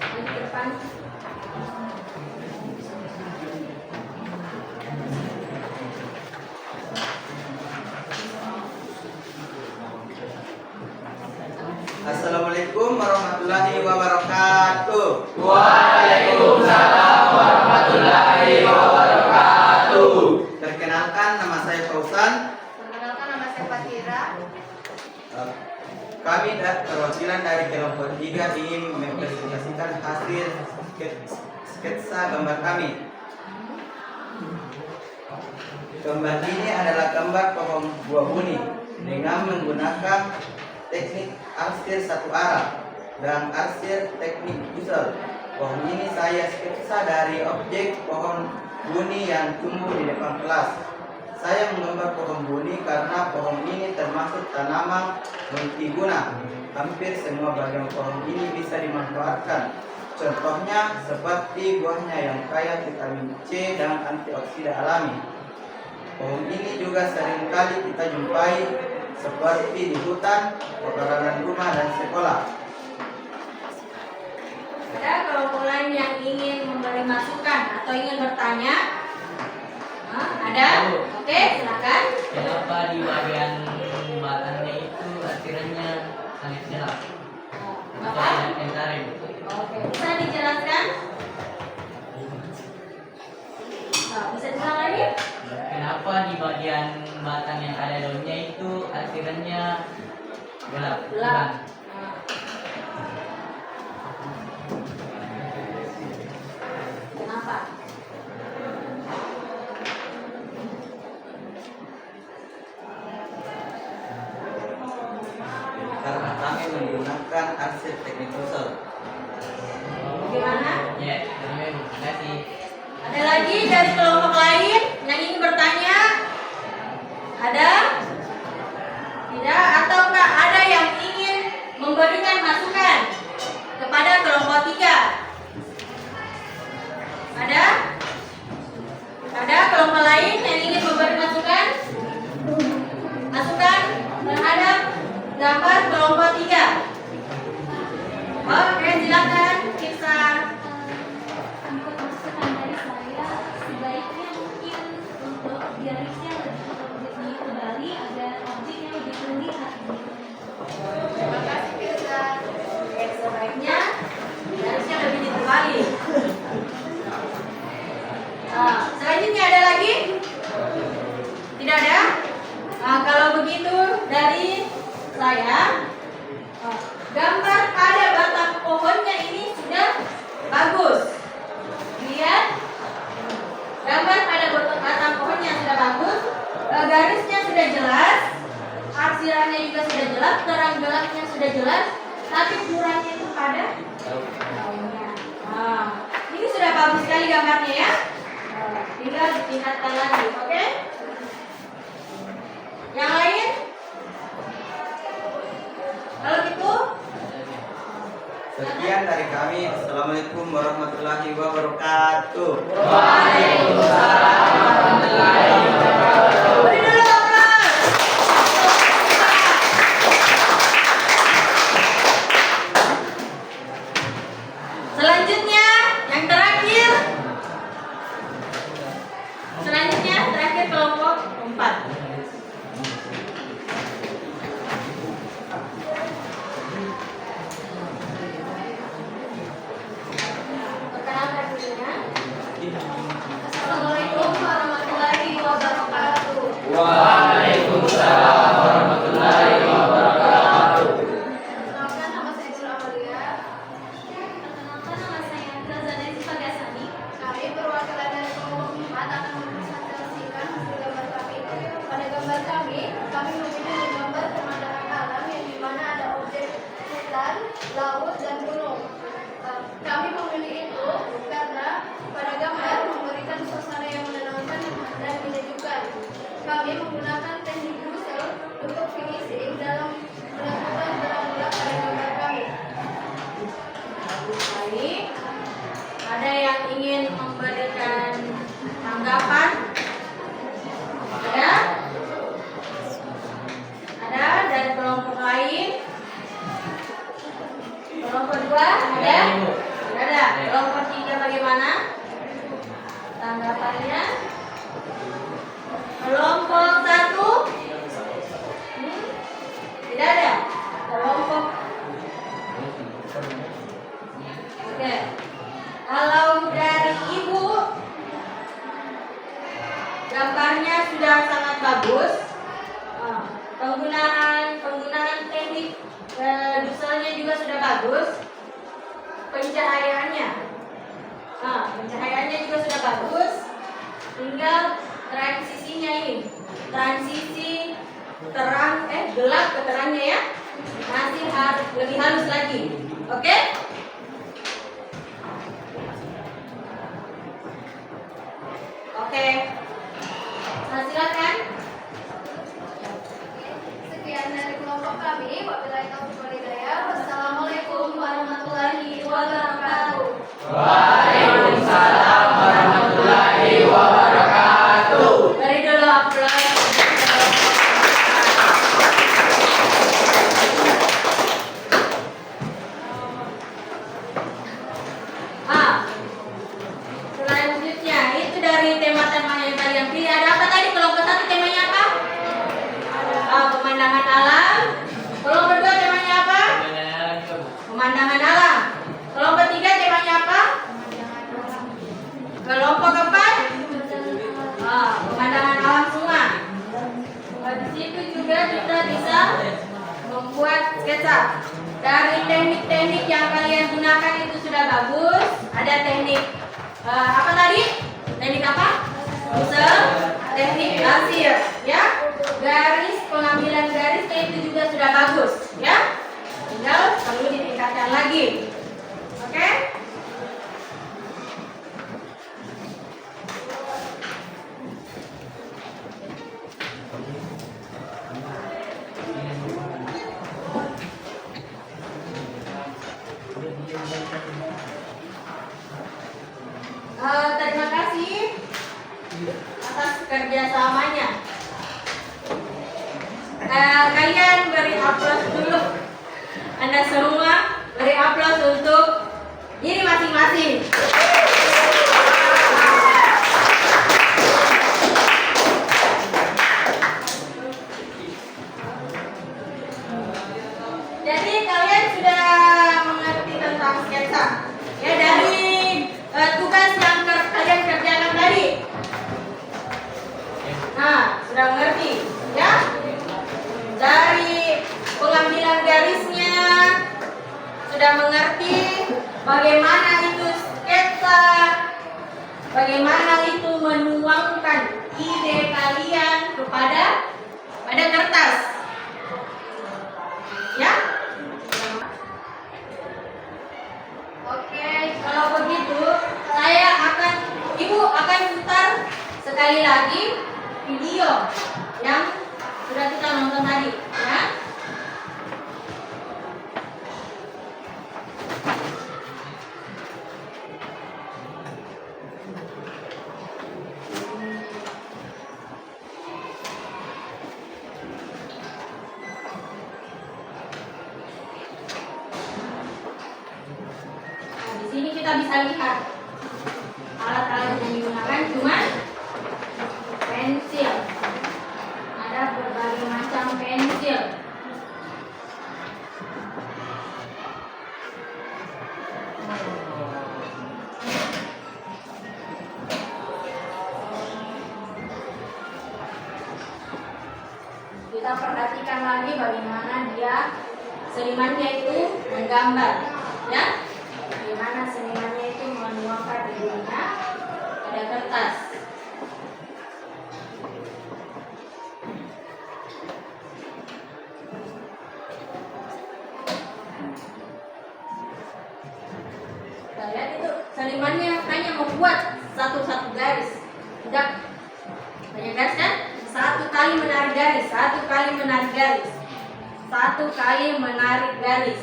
Di depan. Assalamualaikum warahmatullahi wabarakatuh. Waalaikumsalam warahmatullahi wabarakatuh. Perkenalkan, nama saya Fausan. Perkenalkan, nama saya Fatira. Kami perwakilan dari kelompok 3 ingin mempresentasikan hasil sketsa gambar kami. Gambar ini adalah gambar pohon buah buni dengan menggunakan teknik arsir satu arah dan arsir teknik busel. Pohon ini saya sketsa dari objek pohon buni yang tumbuh di depan kelas. Saya menggambar pohon buni karena pohon ini termasuk tanaman multiguna. Hampir semua bagian pohon ini bisa dimanfaatkan. Contohnya seperti buahnya yang kaya vitamin C dan antioksidan alami. Pohon ini juga seringkali kita jumpai seperti di hutan, pekarangan rumah, dan sekolah. Ada kelompok lain yang ingin memberi masukan atau ingin bertanya? Ada? Oke, silakan. Kenapa di bagian batangnya itu arsirannya sangat gelap? Kenapa? Oke, bisa dijelaskan? Bisa diulang lagi? Kenapa di bagian batang yang ada daunnya itu arsirannya gelap? Gelap. Kenapa? Karena kami menggunakan arsir teknik busel. Bagaimana? Ya, terima kasih. Ada lagi dari kelompok lain yang ingin bertanya? Ada? Tidak? Ataukah ada yang ingin memberikan masukan kepada kelompok 3? Ada? Ada kelompok lain yang ingin memberi masukan? Masukan terhadap gambar kelompok 3? Oke, silakan Kirsa. Untuk masukan dari saya, sebaiknya mungkin untuk garisnya lebih dikembali agar objeknya lebih terlihat. Terima kasih, Firza. bagus sekali gambarnya ya. Tinggal ditingkatkan lagi, oke? Yang lain? Kalau gitu, Sekian dari kami. Assalamualaikum warahmatullahi wabarakatuh. beri dulu aplaus. Selanjutnya, yang terakhir. Selanjutnya, terakhir kelompok 4. Perkenalkan dulu ya. Assalamualaikum warahmatullahi wabarakatuh. Waalaikumsalam warahmatullahi wabarakatuh. Perkenalkan, nama saya Guru Amalia. Perkenalkan, nama saya Razana Pagasani. Kami perwakilan dari kelompok 4 akan mempresentasikan hasil gambar kami. Pada gambar kami memilih gambar pemandangan alam yang dimana ada objek hutan, laut, dan gunung. Kami memilih itu karena pada gambar memberikan suasana yang menenangkan dan menyejukkan. Kami menggunakan teknik brusel untuk finishing dalam menentukan gerak-gerak pada gambar kami. Baik. Ada yang ingin memberikan tanggapan? Ada? Ada dari kelompok lain? Kelompok 2 ada? Tidak ada. Kelompok 3 bagaimana tanggapannya? Kelompok 1? Tidak ada. Kelompok Oke. Kalau dari Ibu gambarnya sudah sangat bagus. Penggunaan teknik duselnya juga sudah bagus. Pencahayaannya juga sudah bagus. Tinggal transisinya ini. Transisi gelap ke terangnya ya. Masih harus lebih halus lagi. Oke? Oke. Nah, silakan. Sekian dari kelompok kami. Wabillahi taufiq wal hidayah. Wassalamualaikum warahmatullahi wabarakatuh. Waalaikumsalam warahmatullahi wabarakatuh. Beri dulu aplaus. Selanjutnya itu dari tema-tema yang kalian pilih. Ada apa tadi? Kelompok 1 temanya apa? Pemandangan alam. Kelompok 2 temanya apa? Pemandangan alam. Kelompok 3 temanya apa? Kelompok 4? Pemandangan alam semua. Di situ juga kita bisa membuat sketsa. Dari teknik-teknik yang kalian gunakan itu sudah bagus. Ada teknik apa tadi? Teknik apa? Pusat, teknik lansir, ya. Garis, pengambilan garisnya itu juga sudah bagus, ya. Tinggal perlu ditingkatkan lagi. Oke? Terima kasih atas kerjasamanya. Kalian beri aplaus dulu. Anda semua beri aplaus untuk diri masing-masing. Jadi kalian sudah mengerti tentang sketsa. Ya, dari tugas yang kalian kerjakan tadi. Nah, sudah mengerti, ya? Dari pengambilan garisnya sudah mengerti bagaimana itu sketsa, bagaimana itu menuangkan ide kalian kepada kertas. Ya? Oke, kalau begitu saya sekali lagi video yang sudah kita nonton tadi, ya. Nah, di sini kita bisa lihat alat-alat yang digunakan cuma pensil. Ada berbagai macam pensil. Kita perhatikan lagi bagaimana dia senimannya itu menggambar, ya. Bagaimana senimannya itu menuangkan dirinya pada kertas. Kita lihat itu senimannya hanya membuat satu-satu garis, tidak banyak garis kan? Satu kali menarik garis, satu kali menarik garis, satu kali menarik garis.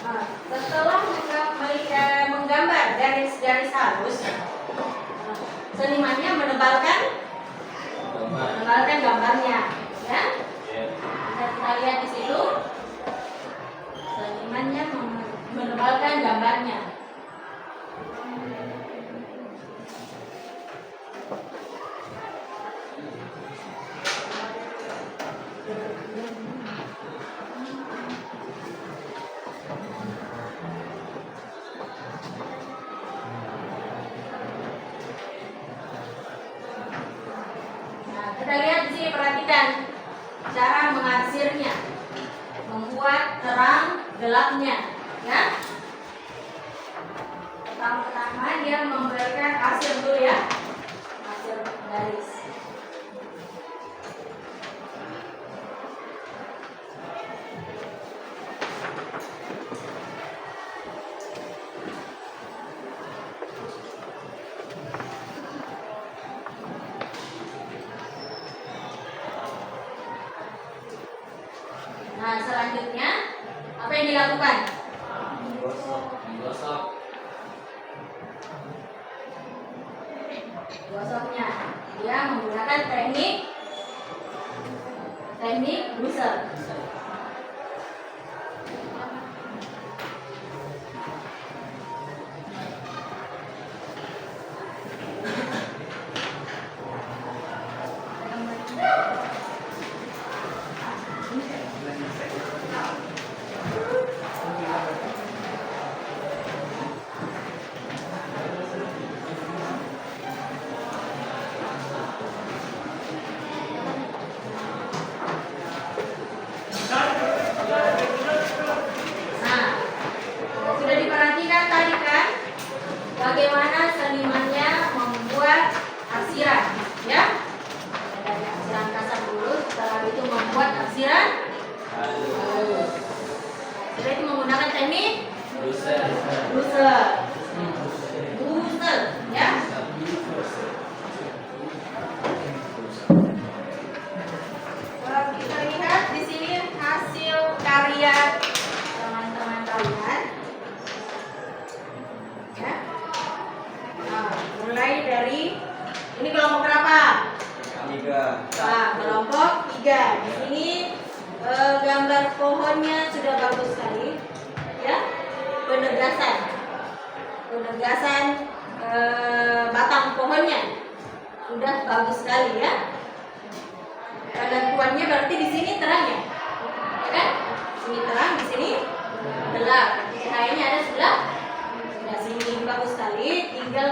Nah, setelah menggambar garis-garis halus, senimannya menebalkan gambarnya, ya. Kita lihat di situ, senimannya menebalkan gambarnya. Nah, kita lihat di sini, perhatikan cara mengarsirnya, membuat terang gelapnya, ya. Pertama-tama dia memberikan arsir dulu, ya, arsir garis. Nah, selanjutnya apa yang dilakukan? Menggosok. Gosoknya dia menggunakan teknik bruser. Nah, sudah diperhatikan tadi kan bagaimana senimannya membuat arsiran, ya. Dari arsiran kasar dulu, setelah itu membuat arsiran halus. Sudah itu menggunakan teknik bruser, ya. Kalau kita lihat di sini hasil karya teman-teman kalian, ya. Nah, mulai dari ini kelompok berapa? 3. Nah, kelompok 3. Di sini gambar pohonnya sudah bagus sekali, ya. Penegasan batang pohonnya sudah bagus sekali, ya. Penentuannya berarti di sini terang, ya, kan? Di sini terang, di sini gelap. Cahayanya ada sebelah sini, bagus sekali. Tinggal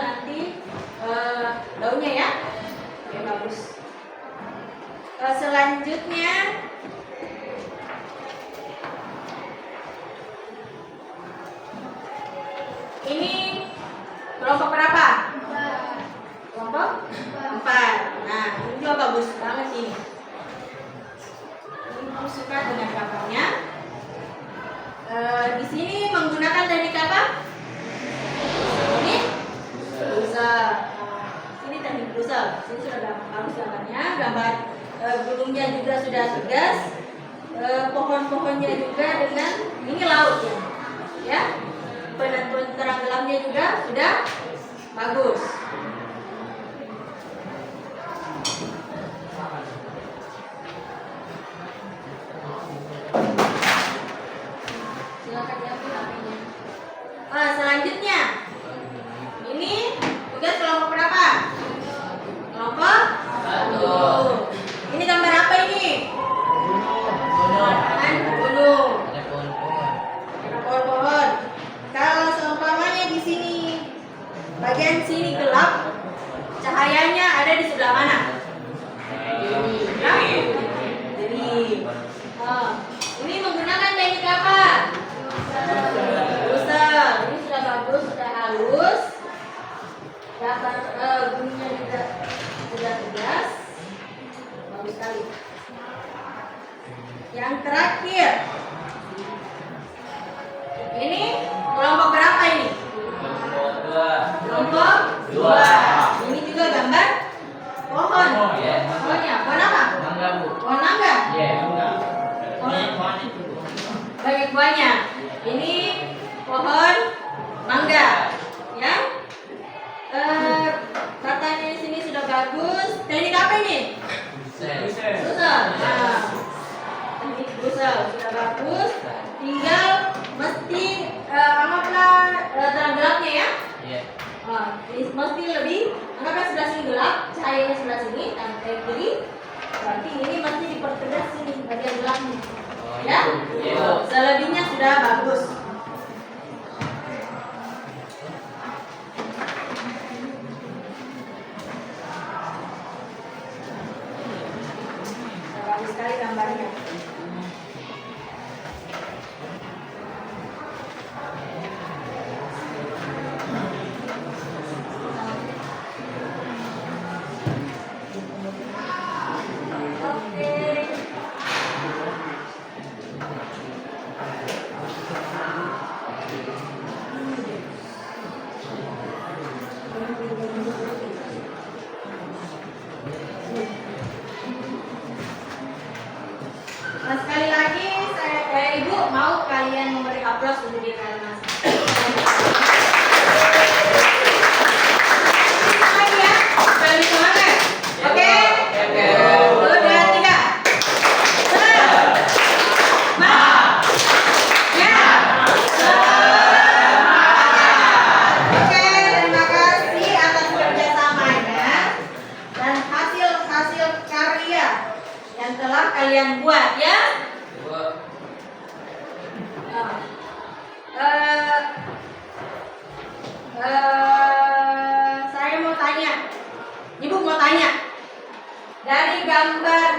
Kamu suka dengan gambarnya? Di sini menggunakan teknik apa? Ini pusar. Ini teknik pusar. Sini sudah bagus gambarnya. Gambar gunungnya juga sudah tegas. Pohon-pohonnya juga dengan ini laut ya. Penentuan terang gelapnya juga sudah bagus. Silakan diambil HP-nya. Selanjutnya, ini tugas kelompok berapa? Kelompok 1. Ini gambar apa ini? Gunung. Ada pohon-pohon. Kalau seumpamanya di sini bagian sini gelap, cahayanya ada di sebelah mana? Jadi, ini menggunakan teknik apa? Pusar. Ini sudah bagus, sudah halus. Gambar gunungnya juga sudah tegas. Bagus sekali. Yang terakhir, ini kelompok berapa ini? Kelompok 2. Ini juga gambar pohon. Pohonnya pohon apa? Pohon mangga. Banyak buahnya. Ini pohon mangga, ya. Katanya di sini sudah bagus. Teknik apa ini? Pusar. Teknik pusar sudah bagus. Tinggal mesti anggaplah terang gelapnya ya. Ini mesti lebih anggaplah sebelah sini gelap, cahayanya sebelah sini dan kiri. Berarti ini mesti dipertegas sini bagian gelapnya. Ya. Selebihnya sudah bagus. Bagus sekali gambarnya. Oke. Nah, sekali lagi Ibu mau kalian memberi aplaus untuk diri kalian masing. Lagi ya, sekali semangat. Oke? 1, 2, 3. Oke, terima kasih atas kerjasamanya dan hasil karya yang telah kalian buat ya. Saya mau tanya, Ibu mau tanya, dari gambar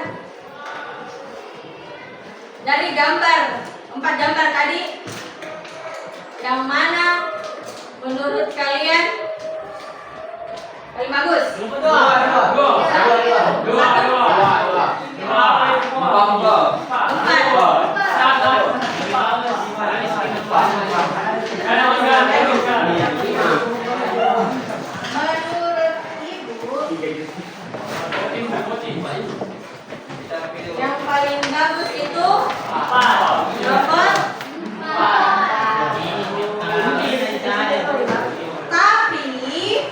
4 gambar tadi, yang mana menurut kalian paling bagus? Menurut Ibu, yang paling bagus itu nomor 4. Tapi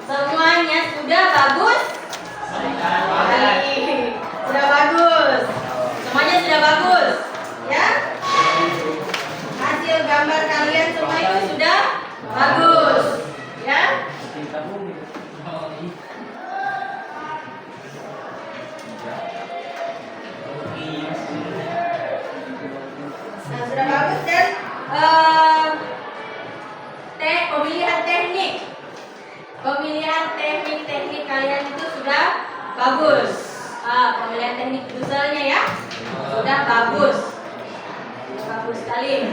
semuanya sudah bagus. Sudah bagus. Semuanya sudah bagus, ya. Hasil gambar kalian semua itu sudah bagus, ya. Nah, sudah bagus dan pemilihan teknik kalian itu sudah bagus. Pemilihan teknik puzzle-nya ya sudah bagus. Bagus sekali.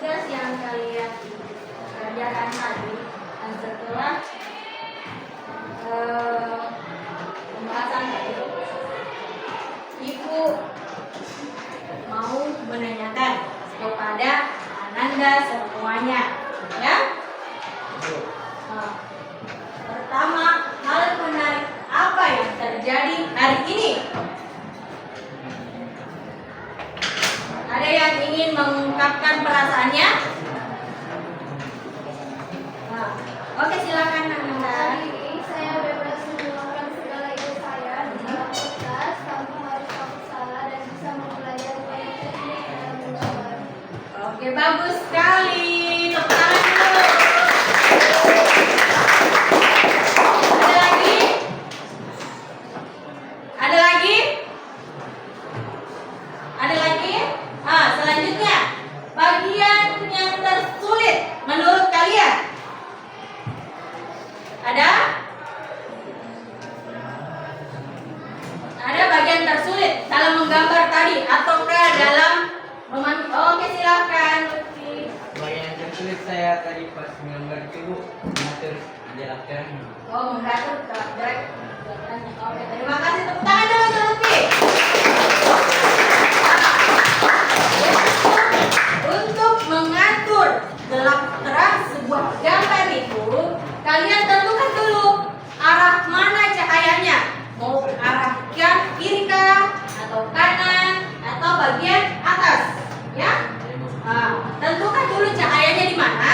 tugas yang kalian kerjakan tadi, dan setelah pembahasan tadi, Ibu mau menanyakan kepada Ananda semuanya, ya. Pertama, hal menarik apa yang terjadi hari ini? Ada yang ingin mengungkapkan perasaannya? Oke, silakan Ananda. Hari ini saya bebas meluangkan segala ide saya di dalam kertas tanpa harus takut salah dan bisa mempelajari banyak teknik dalam menggambar. Oke, bagus sekali. Tepuk tangan dulu. Ada lagi? Ada lagi? Ada lagi? Selanjutnya, bagian yang tersulit menurut kalian? Ada? Ada bagian tersulit dalam menggambar tadi ataukah dalam Oke, silakan Lutfi. Bagian yang tersulit saya tadi pas menggambar itu mengatur jelaskan. Mengatur gerak. Oke, terima kasih. Tepuk tangan dulu untuk Lutfi. Untuk mengatur gelap terang sebuah gambar itu, kalian tentukan dulu arah mana cahayanya. Mau arah kiri kah, atau kanan, atau bagian atas, ya? Tentukan dulu cahayanya di mana.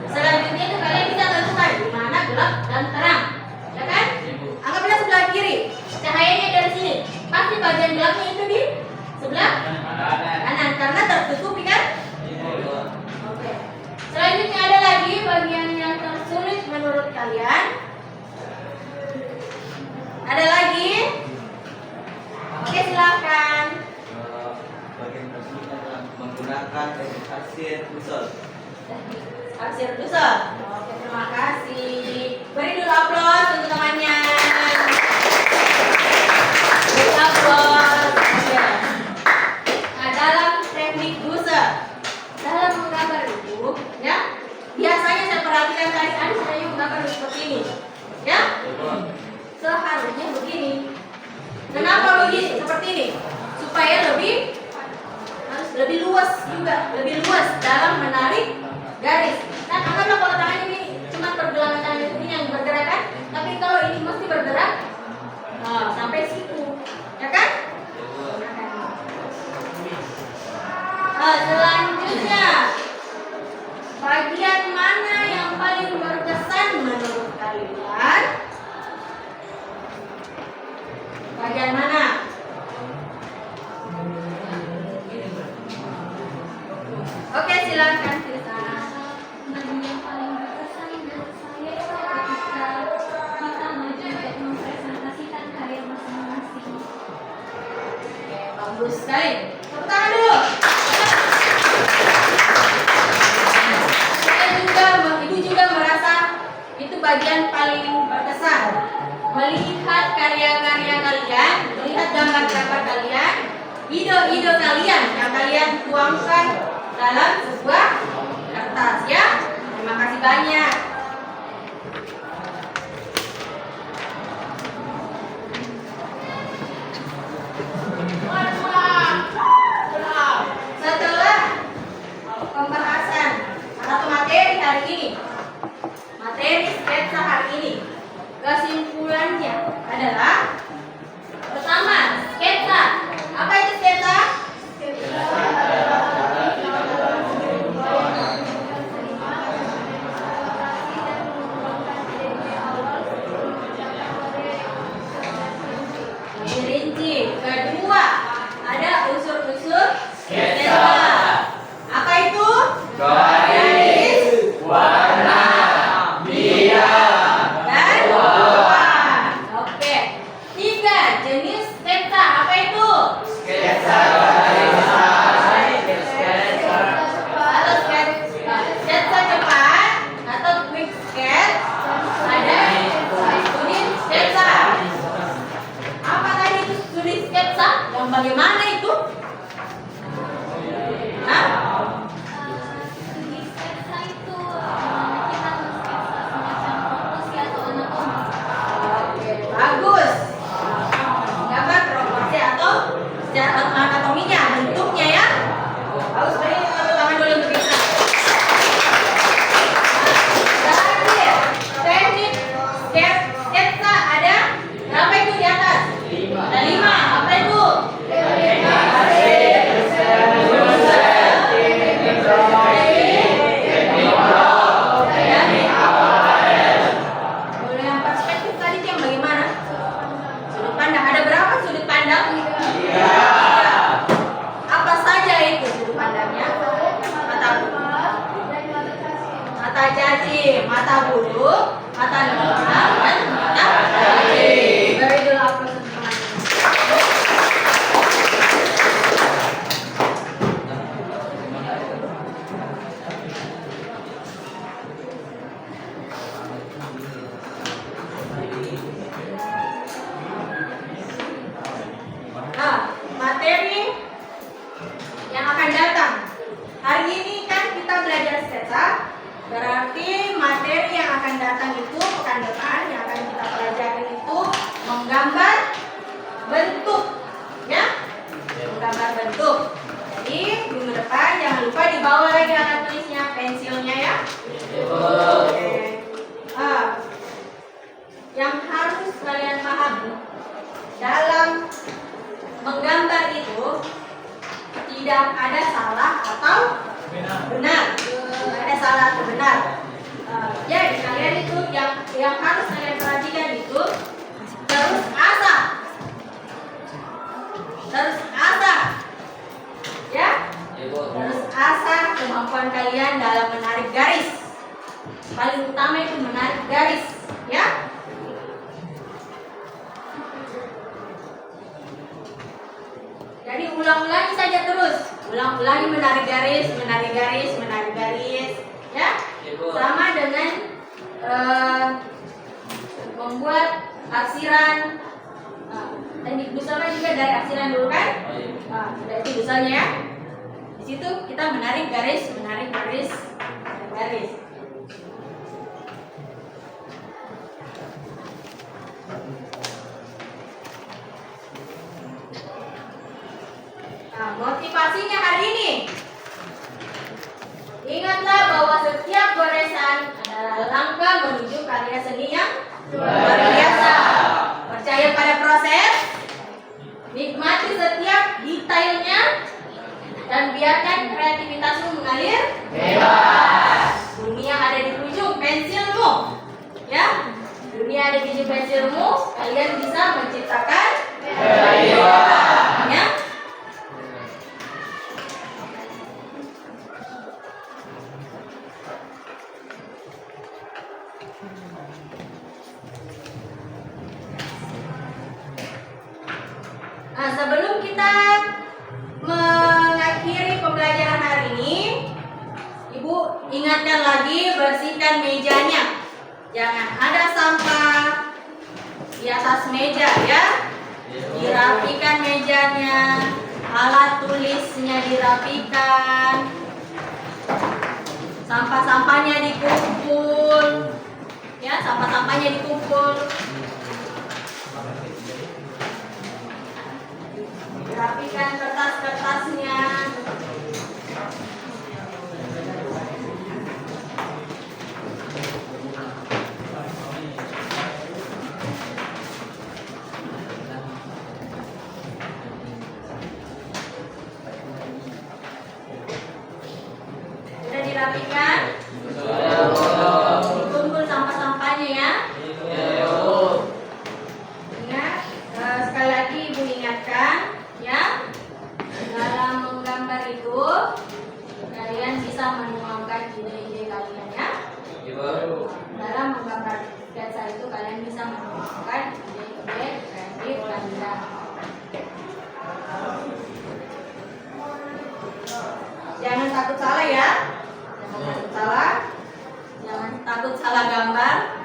Selanjutnya itu kalian bisa tentukan di mana gelap dan terang, ya kan? Anggaplah sebelah kiri, cahayanya dari sini. Pasti bagian gelapnya itu di sebelah kanan karena tertutupi kan? Oke. Selanjutnya ada lagi bagian yang tersulit menurut kalian? Ada lagi? Oke, silakan. Bagian tersebut adalah menggunakan teknik arsir puzzle. Arsir Dusel. Oke, terima kasih. Beri dulu aplaus untuk temannya. Beri aplaus. Ya. Nah, dalam teknik Dusel, dalam menggambar itu, ya, biasanya saya perhatikan tadi ada saya menggambar seperti ini, ya. Seharusnya begini. Kenapa begini? Seperti ini, supaya lebih luas juga, lebih luas dalam menarik garis. Nah, anggaplah kalau tangannya ini cuma pergelangan tangan ini yang bergerak kan, tapi kalau ini mesti bergerak sampai situ, ya kan? Selanjutnya, bagian mana yang paling berkesan menurut kalian? Bagian mana? Oke, silakan Tita. Bagian yang paling berkesan menurut saya ketika kita maju dan mempresentasikan karya masing-masing. Oke, bagus sekali. Tepuk tangan dulu. Ibu juga merasa itu bagian paling berkesan. Melihat karya-karya kalian, melihat gambar-gambar kalian, ide-ide kalian yang kalian tuangkan dalam sebuah kertas, ya. Terima kasih banyak. Setelah pembahasan atau materi hari ini, materi sketsa hari ini, kesimpulannya adalah pertama, sketsa. Apa itu sketsa? cacing. Mata burung, mata normal, dan mata cacing. Beri dulu applause untuk teman-teman. Nah, materi yang akan datang. Hari ini kan kita belajar sketsa, berarti materi yang akan datang itu pekan depan yang akan kita pelajari itu menggambar bentuk, ya, menggambar bentuk. Jadi minggu depan jangan lupa dibawa lagi alat tulisnya, pensilnya ya. Oke. Yang harus kalian pahami dalam menggambar itu tidak ada salah atau benar. Tidak ada salah atau benar. Jadi kalian itu yang harus kalian perhatikan itu terus asa. Terus asa. Ya? Terus asa kemampuan kalian dalam menarik garis. Paling utama itu menarik garis, ya? Jadi ulang-ulangi saja terus. Ulang-ulangi menarik garis, menarik garis, menarik garis, ya. Sama dengan membuat arsiran. Teknik busana juga dari arsiran dulu kan? Itu busanya ya. Di situ kita menarik garis, menarik garis, menarik garis. Nah, motivasinya hari ini. Ingatlah bahwa setiap goresan adalah langkah menuju karya seni yang luar biasa. Percaya pada proses, nikmati setiap detailnya, dan biarkan kreativitasmu mengalir bebas. Dunia ada di ujung pensilmu, ya. Dunia ada di ujung pensilmu. Kalian bisa menciptakan ya. Nah, sebelum kita mengakhiri pembelajaran hari ini, Ibu ingatkan lagi bersihkan mejanya. Jangan ada sampah di atas meja ya. Dirapikan mejanya, alat tulisnya dirapikan, sampah-sampahnya dikumpul, ya, sampah-sampahnya dikumpul. Rapikan kertas-kertasnya. Sudah dirapikan? Dikumpul sampah-sampahnya ya. Ingat, sekali lagi Ibu ingatkan ya, dalam menggambar itu kalian bisa menuangkan ide-ide kalian ya. Dalam menggambar sketsa itu kalian bisa menuangkan ide-ide kreatif kalian. Jangan takut salah ya. Jangan takut salah. Jangan takut salah gambar.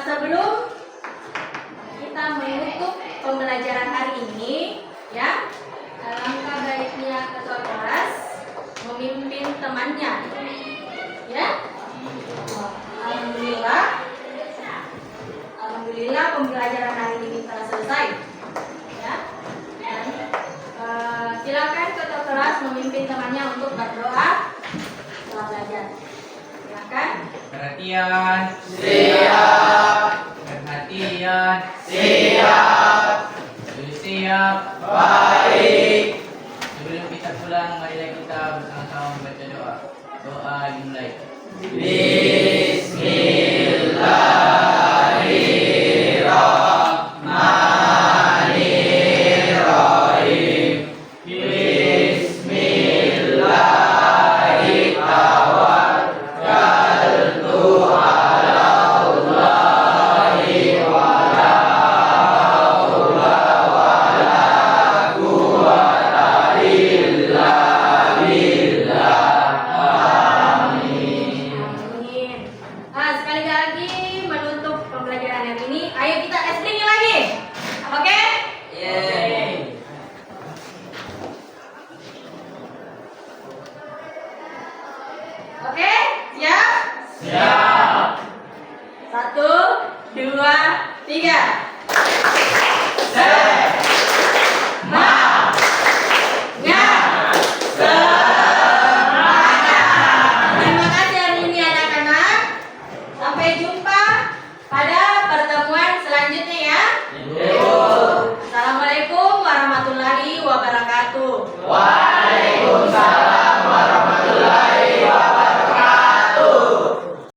Sebelum kita menutup pembelajaran hari ini, ya, alangkah baiknya ketua kelas memimpin temannya, ya. Alhamdulillah pembelajaran hari ini telah selesai, ya. Dan silakan ketua kelas memimpin temannya untuk berdoa setelah belajar. Silakan. Perhatian. Siap. Perhatian. Siap. Siap. pelajaran hari ini. Ayo kita SPG lagi. Oke? Yeay. Oke? Siap? Siap. 1, 2, 3. Terima kasih hari ini anak-anak. Sampai jumpa pada pertemuan selanjutnya ya. Assalamualaikum warahmatullahi wabarakatuh.